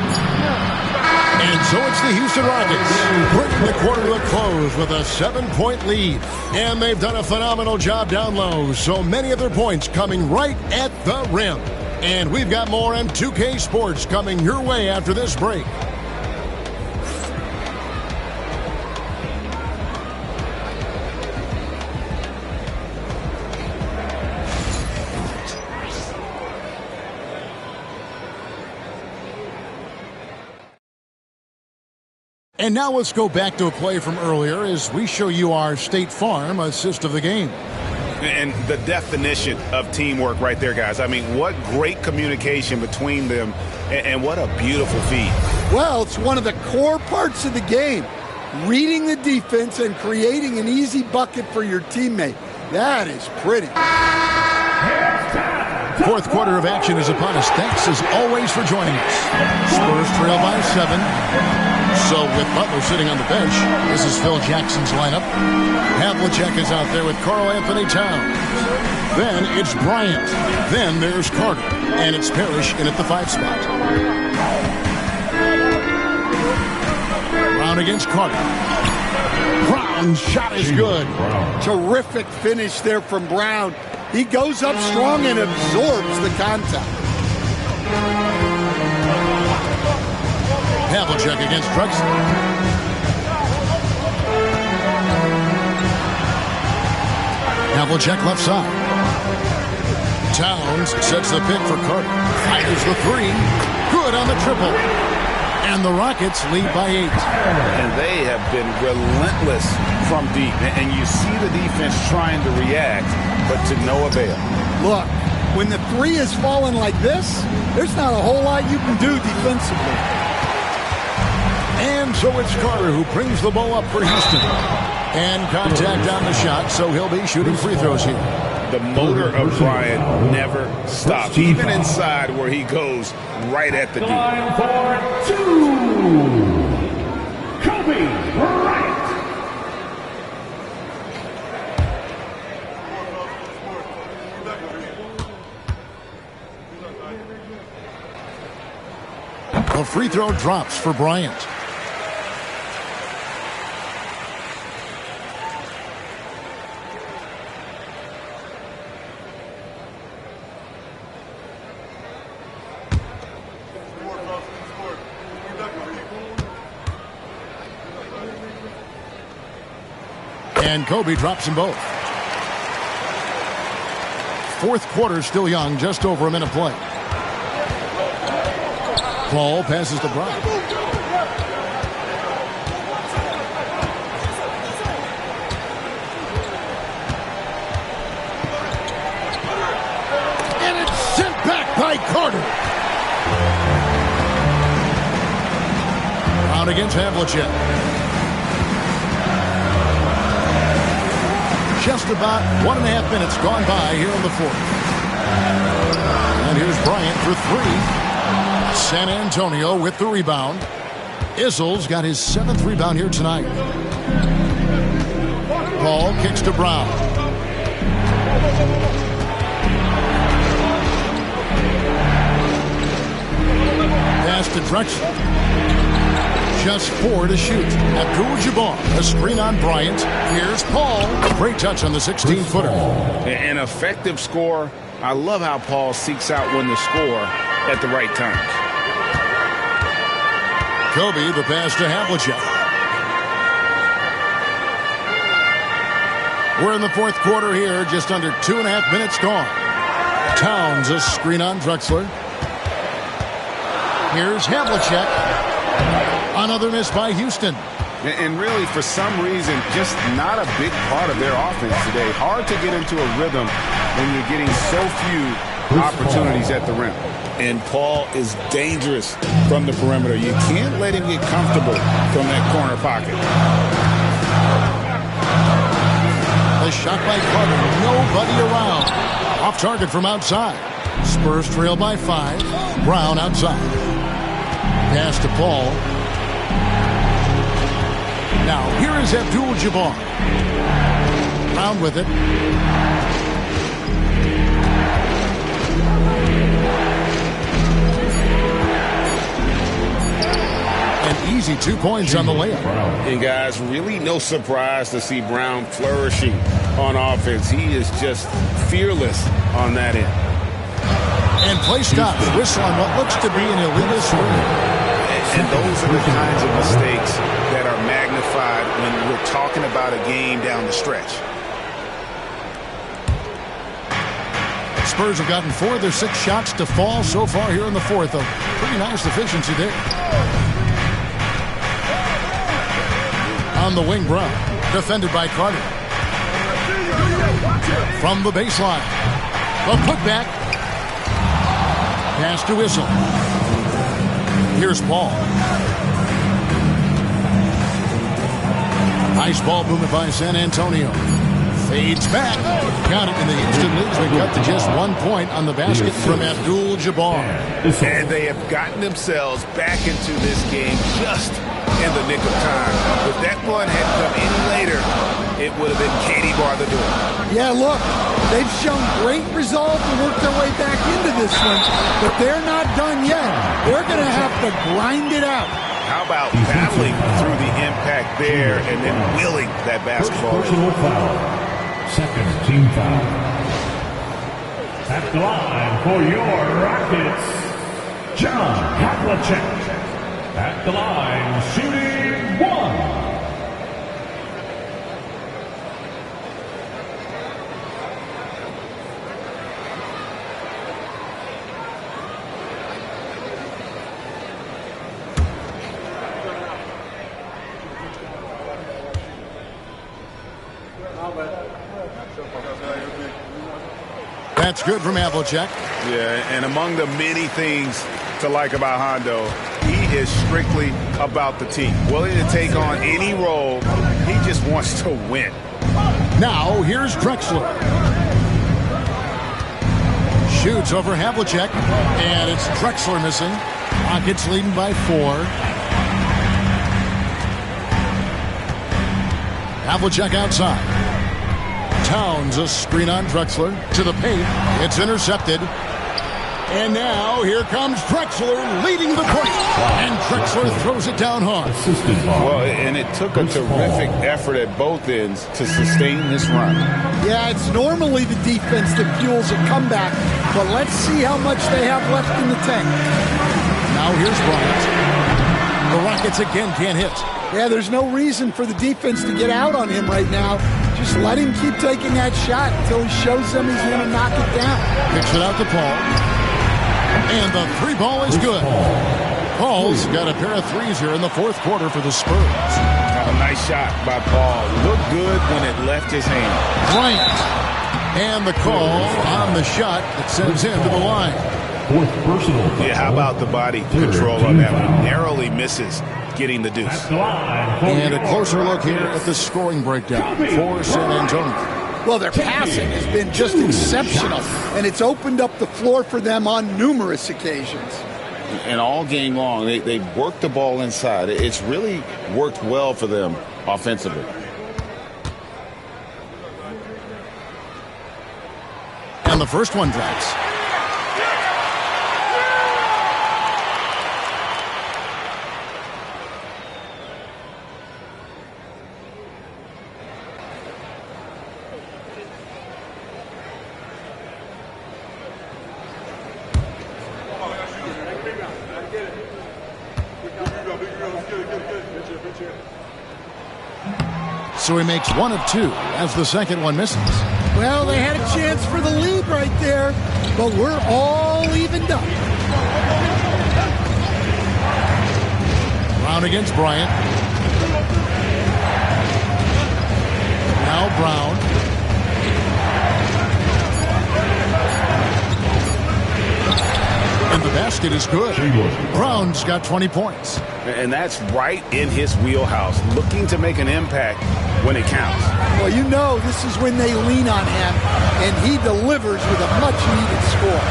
And so it's the Houston Rockets bringing the quarter to a close with a 7-point lead. And they've done a phenomenal job down low. So many of their points coming right at the rim. And we've got more on 2K Sports coming your way after this break. And now let's go back to a play from earlier as we show you our State Farm assist of the game. And the definition of teamwork right there, guys. I mean, what great communication between them, and what a beautiful feed. Well, it's one of the core parts of the game. Reading the defense and creating an easy bucket for your teammate. That is pretty. Fourth quarter of action is upon us. Thanks as always for joining us. Spurs trail by 7. So with Butler sitting on the bench, this is Phil Jackson's lineup. Havlicek is out there with Karl Anthony Towns. Then it's Bryant. Then there's Carter. And it's Parrish in at the 5 spot. Brown against Carter. Brown's shot is good. Terrific finish there from Brown. He goes up strong and absorbs the contact. Havlicek against Drexler. Havlicek left side. Towns sets the pick for Carter. Fires the three. Good on the triple. And the Rockets lead by 8. And they have been relentless from deep. And you see the defense trying to react, but to no avail. Look, when the three is falling like this, there's not a whole lot you can do defensively. And so it's Carter who brings the ball up for Houston. And contact on the shot, so he'll be shooting free throws here. The motor of Bryant never stops, even inside where he goes right at the D. Line for 2. Kobe Bryant. A free throw drops for Bryant. And Kobe drops them both. Fourth quarter still young, just over a minute play. Paul passes to Bryant. And it's sent back by Carter. Round against Havlicek. Just about 1.5 minutes gone by here in the fourth. And here's Bryant for 3. San Antonio with the rebound. Izzel's got his 7th rebound here tonight. Paul kicks to Brown. Pass to Drexler. Just 4 to shoot. Abdul-Jabbar, a screen on Bryant. Here's Paul. Great touch on the 16-footer. An effective score. I love how Paul seeks out when to score at the right time. Kobe, the pass to Havlicek. We're in the fourth quarter here, just under 2.5 minutes gone. Towns, a screen on Drexler. Here's Havlicek. Another miss by Houston. And really, for some reason, just not a big part of their offense today. Hard to get into a rhythm when you're getting so few opportunities at the rim. And Paul is dangerous from the perimeter. You can't let him get comfortable from that corner pocket. The shot by Carter. Nobody around. Off target from outside. Spurs trail by 5. Brown outside. Pass to Paul. Now, here is Abdul-Jabbar. Brown with it. An easy 2 points on the layup. And guys, really no surprise to see Brown flourishing on offense. He is just fearless on that end. And play stops. Whistle on what looks to be an illegal swing. And those are the kinds of mistakes that are magnified when we're talking about a game down the stretch. Spurs have gotten 4 of their 6 shots to fall so far here in the fourth. A pretty nice efficiency there. On the wing, Brown. Defended by Carter. From the baseline. A putback. Pass to Whistle. Here's Paul. Nice ball movement by San Antonio. Fades back. Got it in the Houston leads. We cut to just 1 point on the basket from Abdul-Jabbar. And they have gotten themselves back into this game just in the nick of time. If that one had come any later, it would have been Katie bar the door. Yeah, look, they've shown great resolve to work their way back into this one, but they're not done yet. They're going to have to grind it out. How about battling through the impact there and then willing that basketball? Personal foul. Second team foul. At the line for your Rockets, John Havlicek. At the line, shooting 1. That's good from Havlicek. Yeah, and among the many things to like about Hondo, he is strictly about the team. Willing to take on any role. He just wants to win. Now, here's Drexler. Shoots over Havlicek, and it's Drexler missing. Rockets leading by 4. Havlicek outside. Towns a screen on Drexler to the paint. It's intercepted. And now here comes Drexler leading the point. And Drexler throws it down hard. Well, and it took a terrific effort at both ends to sustain this run. Yeah, it's normally the defense that fuels a comeback, but let's see how much they have left in the tank. Now here's Bryant. The Rockets again can't hit. Yeah, there's no reason for the defense to get out on him right now. Just let him keep taking that shot until he shows them he's going to knock it down. Kicks it out to Paul. And the 3 ball is good. Paul's got a pair of threes here in the 4th quarter for the Spurs. A nice shot by Paul. Looked good when it left his hand. Bryant. And the call on the shot that sends him to the line. 4th personal. Yeah, how about the body control on that one? Narrowly misses getting the deuce. And a closer look here at the scoring breakdown for San Antonio. Well, their passing has been just exceptional, and it's opened up the floor for them on numerous occasions. And all game long, they worked the ball inside. It's really worked well for them offensively. And the first one drops. So he makes 1 of 2 as the second one misses. Well, they had a chance for the lead right there, but we're all evened up. Brown against Bryant. Now Brown. And the basket is good. Brown's got 20 points. And that's right in his wheelhouse, looking to make an impact when it counts. Well, you know this is when they lean on him, and he delivers with a much-needed score.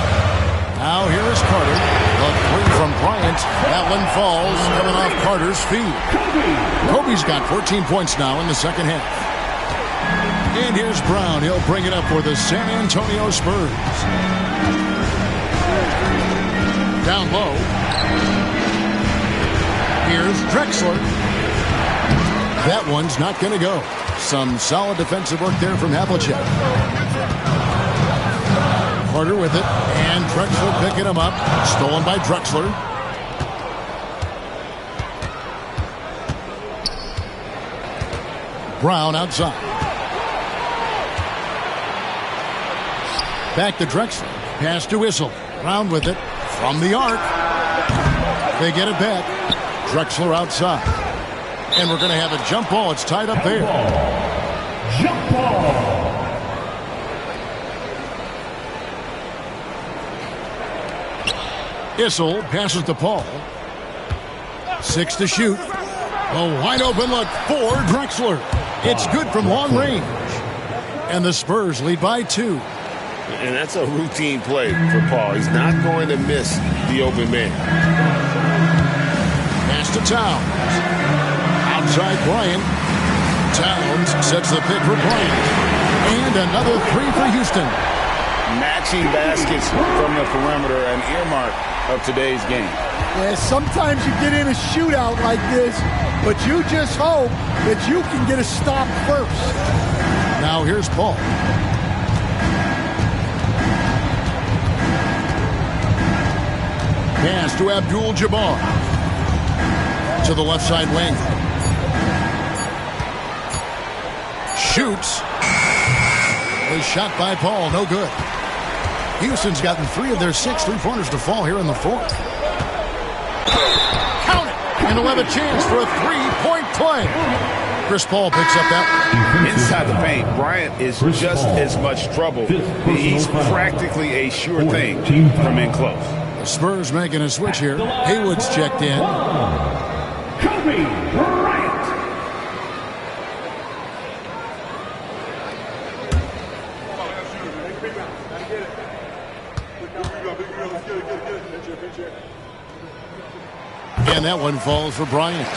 Now here is Carter. The 3 from Bryant. That one falls, coming off Carter's feet. Kobe's got 14 points now in the second half. And here's Brown. He'll bring it up for the San Antonio Spurs. Down low. Here's Drexler. That one's not going to go. Some solid defensive work there from Havlicek. Carter with it, and Drexler picking him up. Stolen by Drexler. Brown outside. Back to Drexler. Pass to Whistle. Brown with it. From the arc. They get it back. Drexler outside. And we're going to have a jump ball. It's tied up there. Jump ball. Issel passes to Paul. 6 to shoot. A wide open look for Drexler. It's good from long range. And the Spurs lead by 2. And that's a routine play for Paul. He's not going to miss the open man. Pass to Towns. Outside Bryant. Towns sets the pick for Bryant. And another 3 for Houston. Matching baskets from the perimeter, an earmark of today's game. Yeah, sometimes you get in a shootout like this, but you just hope that you can get a stop first. Now here's Paul. pass to Abdul-Jabbar. To the left side wing. Shoots. Was shot by Paul. No good. Houston's gotten 3 of their 6 3-pointers to fall here in the fourth. Count it. And he'll have a chance for a 3-point play. Chris Paul picks up that one. Inside the paint, Bryant is just as much trouble. He's practically a sure thing from in close. The Spurs making a switch here. Haywood's checked in. Kobe Bryant. And that one falls for Bryant.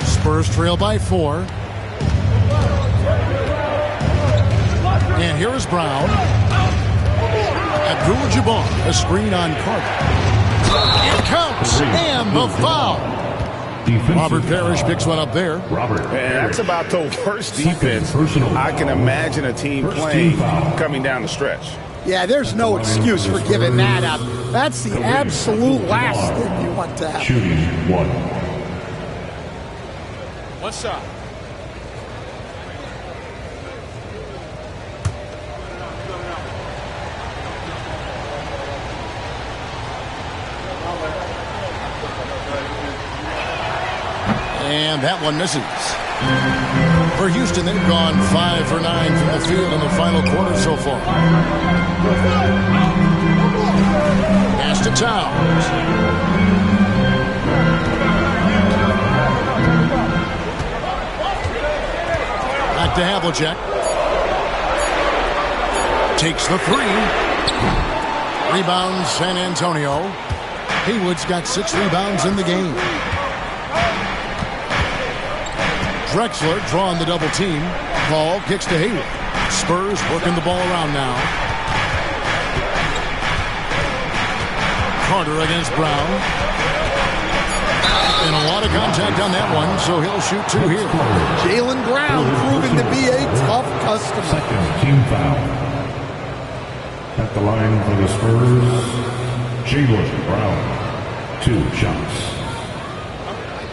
Spurs trail by 4. And here is Brown. Abdul-Jabbar, a screen on Carter. It counts, and the foul. Robert Parrish picks one up there. And that's about the worst defense I can imagine a team playing coming down the stretch. Yeah, there's no excuse for giving that up. That's the absolute last thing you want to happen. Shooting 1. One shot. And that one misses. For Houston, they've gone 5 for 9 from the field in the final quarter so far. Pass to Towns. Back to Havlicek. Takes the 3. Rebounds San Antonio. Haywood's got 6 rebounds in the game. Drexler drawing the double team. Ball kicks to Haywood. Spurs working the ball around now. Carter against Brown. And a lot of contact on that one, so he'll shoot 2 here. Jaylen Brown proving to be a tough customer. Second team foul. At the line for the Spurs, Jaylen Brown. 2 shots.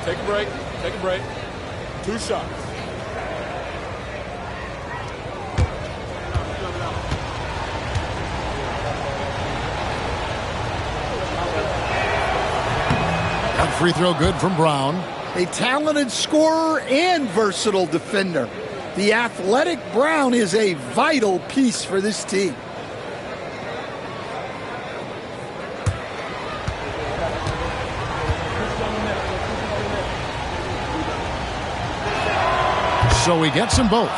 Take a break. Take a break. 2 shots. That free throw good from Brown. A talented scorer and versatile defender. The athletic Brown is a vital piece for this team. So he gets them both.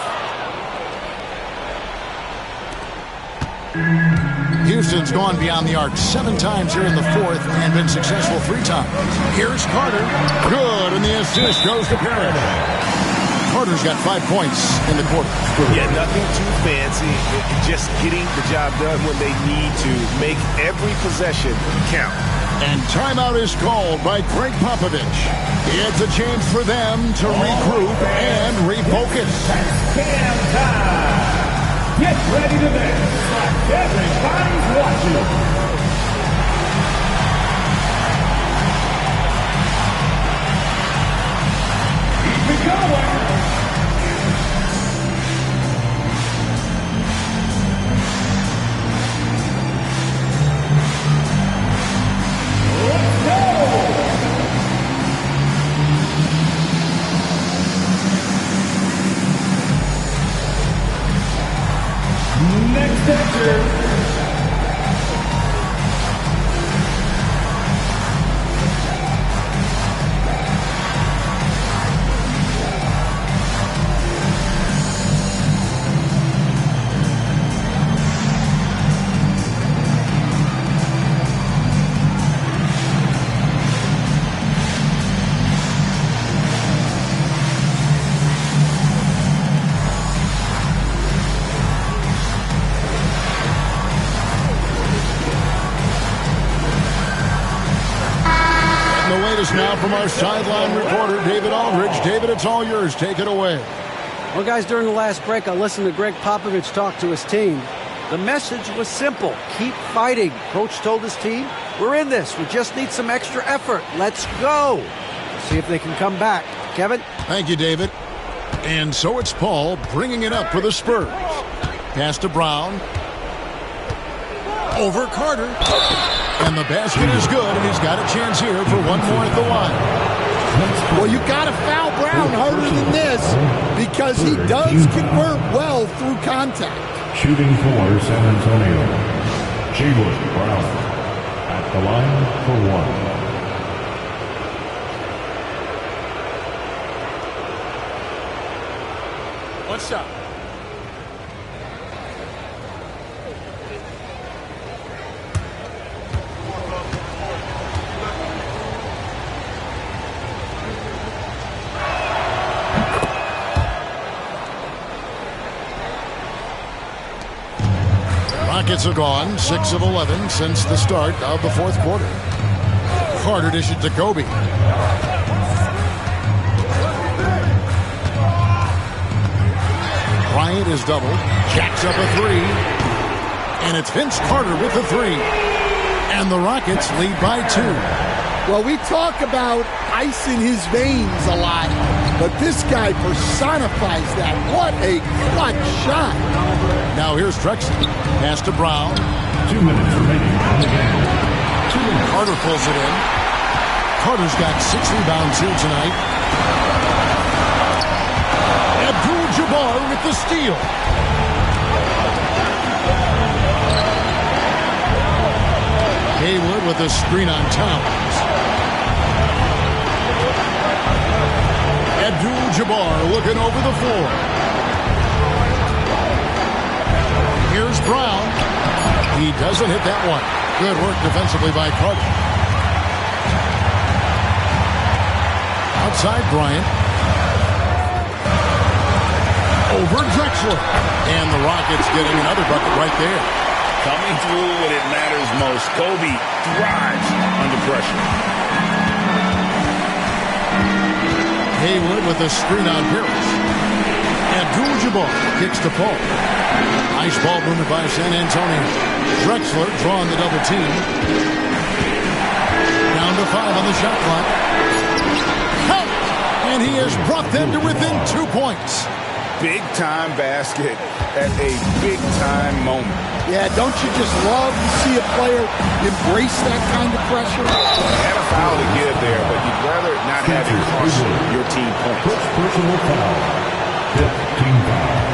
Houston's gone beyond the arc 7 times here in the fourth and been successful 3 times. Here's Carter. Good, and the assist goes to Parrish. Carter's got 5 points in the quarter. Yeah, nothing too fancy. Just getting the job done when they need to. Make every possession count. And timeout is called by Greg Popovich. It's a chance for them to regroup and refocus. Damn time. Get ready to mix. Everybody's watching. Keep it going. Let's go. Next enter. Now from our sideline reporter, David Aldridge. David, it's all yours. Take it away. Well, guys, during the last break, I listened to Greg Popovich talk to his team. The message was simple. Keep fighting. Coach told his team, we're in this. We just need some extra effort. Let's go. See if they can come back. Kevin? Thank you, David. And so it's Paul bringing it up for the Spurs. Pass to Brown. Over Carter. And the basket is good, and he's got a chance here for one more at the line. Well, you got to foul Brown harder than this because he does convert well through contact. Shooting for San Antonio, Jaylen Brown at the line for one. One shot. Rockets are gone, 6 of 11 since the start of the fourth quarter. Carter dishes to Kobe. Bryant is doubled, jacks up a three, and it's Vince Carter with the three. And the Rockets lead by 2. Well, we talk about ice in his veins a lot, but this guy personifies that. What a clutch shot. Now here's Drexler. Pass to Brown. 2 minutes remaining in the game. Carter pulls it in. Carter's got 6 rebounds here tonight. Abdul-Jabbar with the steal. Haywood with a screen on Towns. Abdul-Jabbar looking over the floor. Here's Brown. He doesn't hit that one. Good work defensively by Carter. Outside Bryant. Over Drexler. And the Rockets getting another bucket right there. Coming through when it matters most. Kobe thrives under pressure. Haywood with a screen on Harris. Abdul-Jabbar kicks to Paul. Nice ball movement by San Antonio. Drexler drawing the double team. Down to 5 on the shot clock. Help! And he has brought them to within 2 points. Big-time basket at a big-time moment. Yeah, don't you just love to see a player embrace that kind of pressure? Had a foul to give there, but you'd rather not have it cost your team points. First personal foul. 15 foul.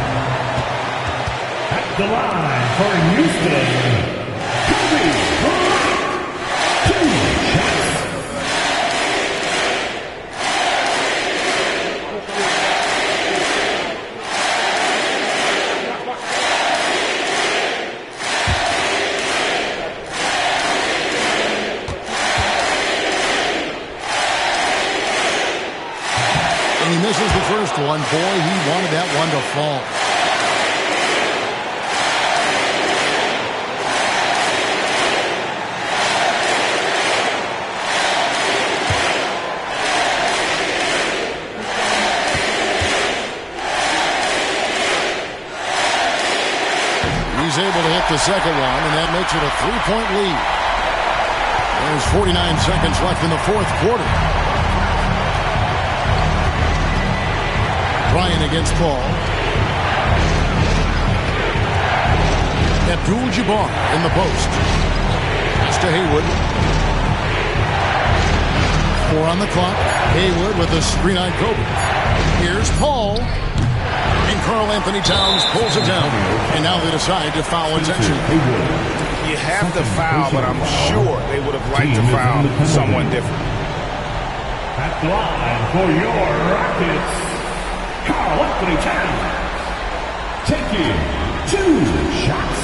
At the line for Houston, Kobe Bryant. 2 shots. And he misses the first one. Boy, he wanted that one to fall. He's able to hit the second one, and that makes it a 3-point lead. There's 49 seconds left in the fourth quarter. Bryant against Paul. Abdul-Jabbar in the post. Pass to Haywood. 4 on the clock. Haywood with a screen on Kobe. Here's Paul. And Karl Anthony Towns pulls it down. And now they decide to foul intentionally. You have the foul, but I'm sure they would have liked to foul someone different. At the line for your Rockets, Karl Anthony Towns. Taking 2 shots.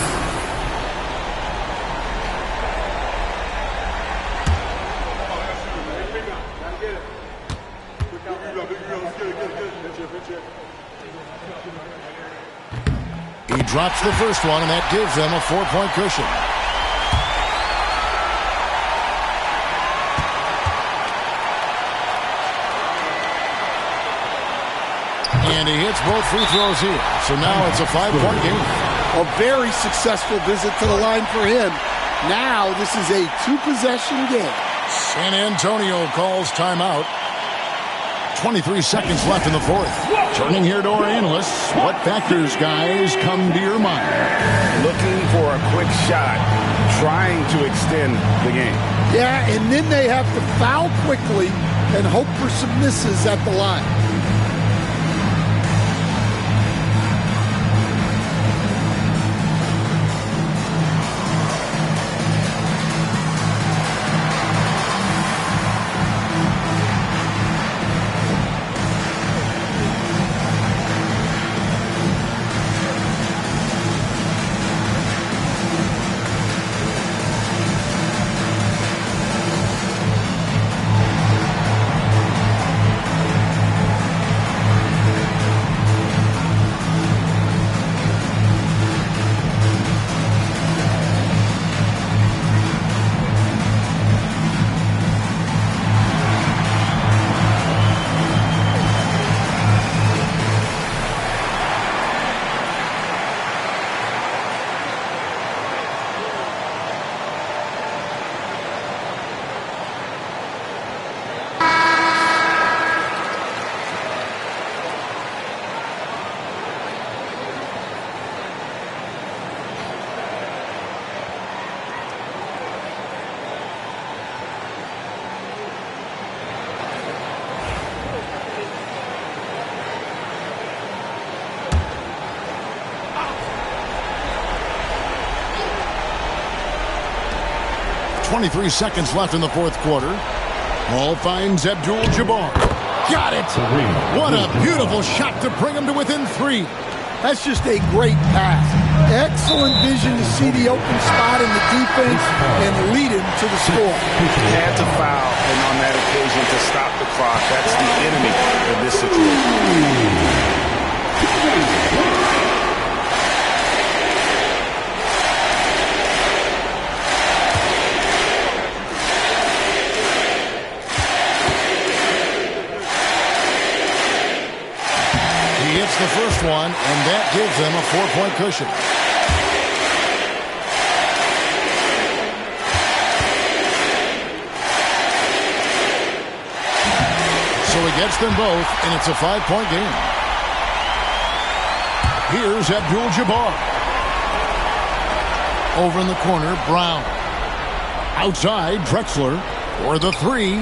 He drops the first one, and that gives them a 4-point cushion. And he hits both free throws here. So now it's a 5-point game. A very successful visit to the line for him. Now this is a two-possession game. San Antonio calls timeout. 23 seconds left in the fourth. Turning here to our analysts, what factors, guys, come to your mind? Looking for a quick shot, trying to extend the game. Yeah, and then they have to foul quickly and hope for some misses at the line. .23 seconds left in the fourth quarter. Ball finds Abdul-Jabbar. Got it! What a beautiful shot to bring him to within 3. That's just a great pass. Excellent vision to see the open spot in the defense and lead him to the score. Had to foul, and on that occasion to stop the clock. That's the enemy in this situation. The first one, and that gives them a 4-point cushion. So he gets them both, and it's a 5-point game. Here's Abdul-Jabbar. Over in the corner, Brown. Outside, Drexler for the 3.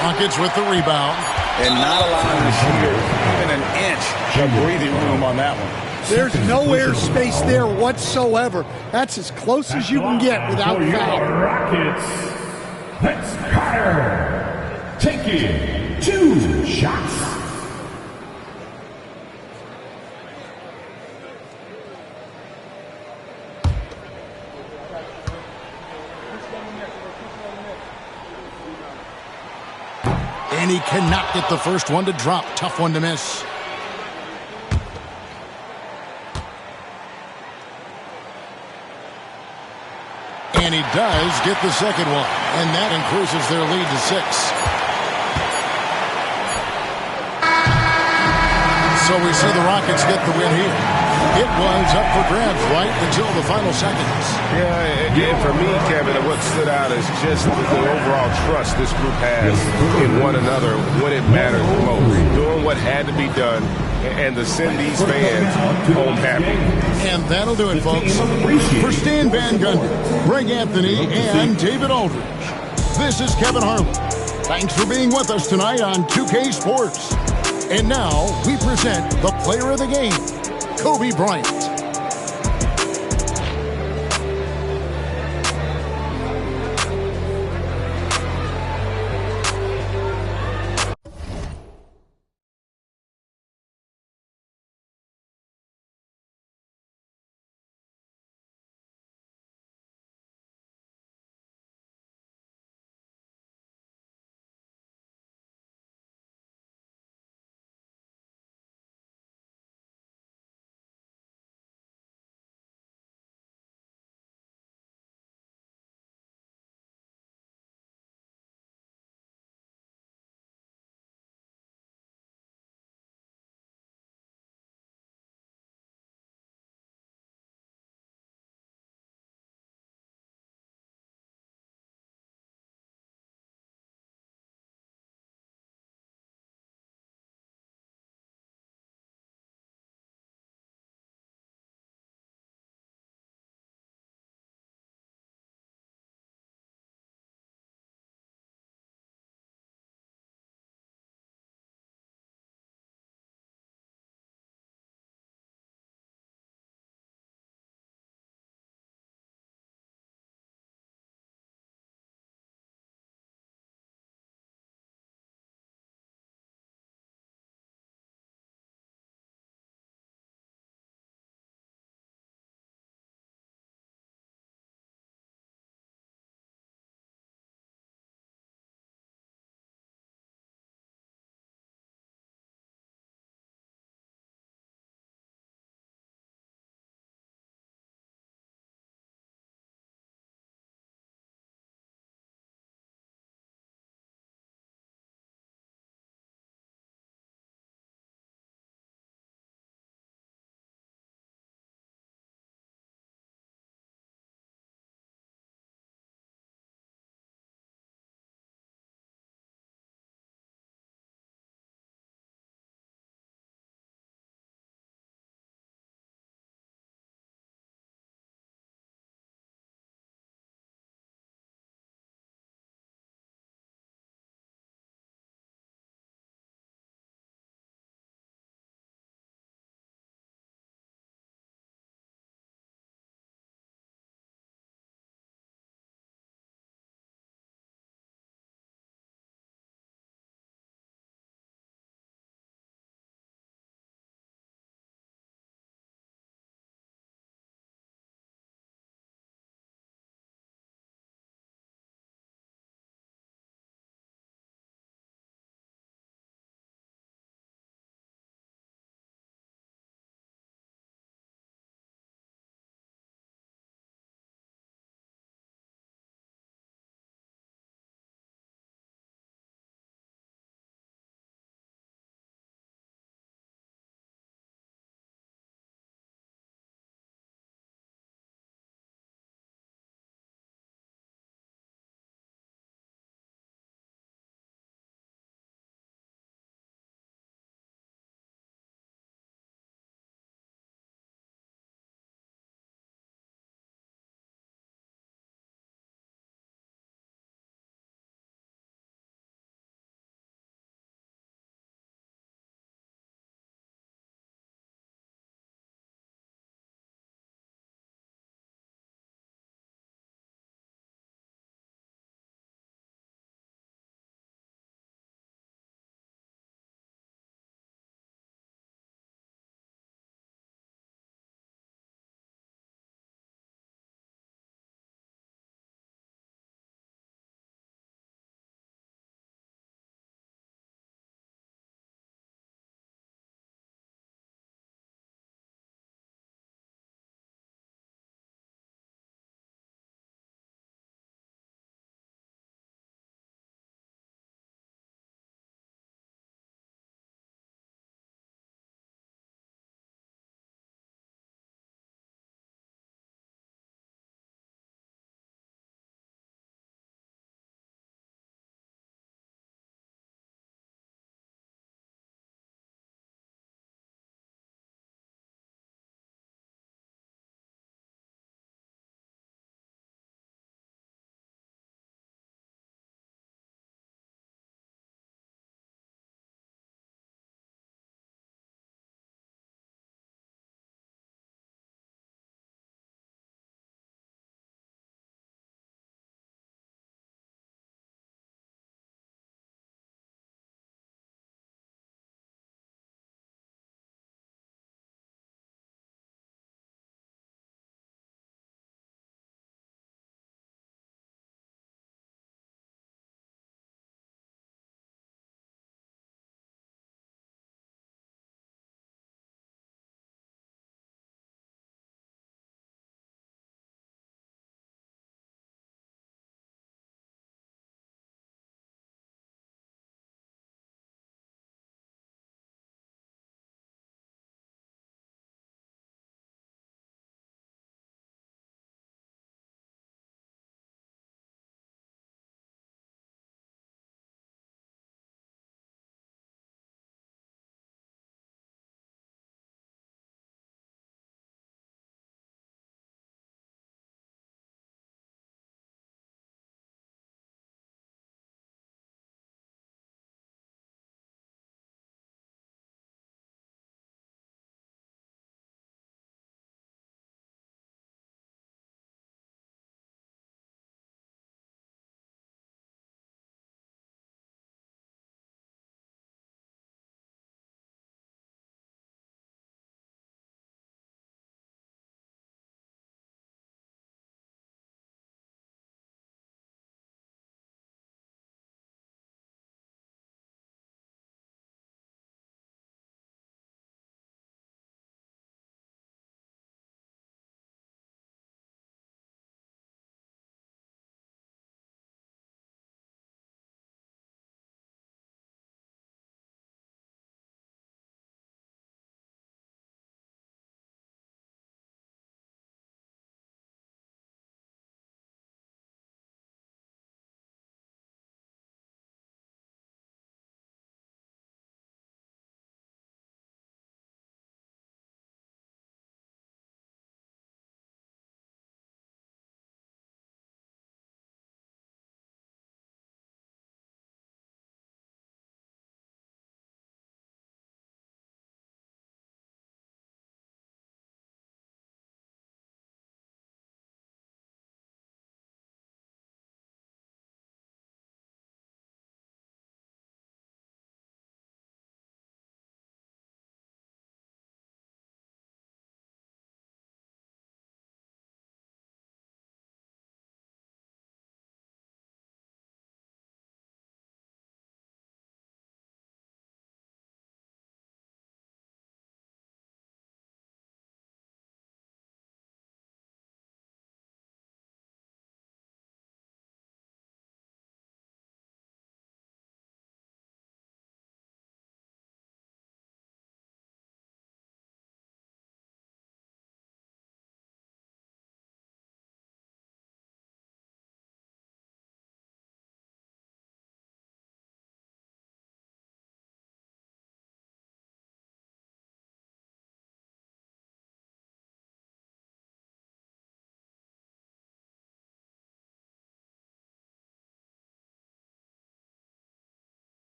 Rockets with the rebound. And not allowing the shooter even an inch of breathing room on that one. There's no airspace there whatsoever. That's as close as you can get without foul. Rockets, that's Carter taking 2 shots. And he cannot get the first one to drop. Tough one to miss. And he does get the second one. And that increases their lead to 6. So we see the Rockets get the win here. It was up for grabs right until the final seconds. Yeah, again, for me, Kevin, what stood out is just the overall trust this group has in one another when it matters the most. Doing what had to be done and to send these fans home happy. And that'll do it, folks. For Stan Van Gundy, Greg Anthony, and David Aldridge, this is Kevin Harlan. Thanks for being with us tonight on 2K Sports. And now we present the player of the game, Kobe Bryant.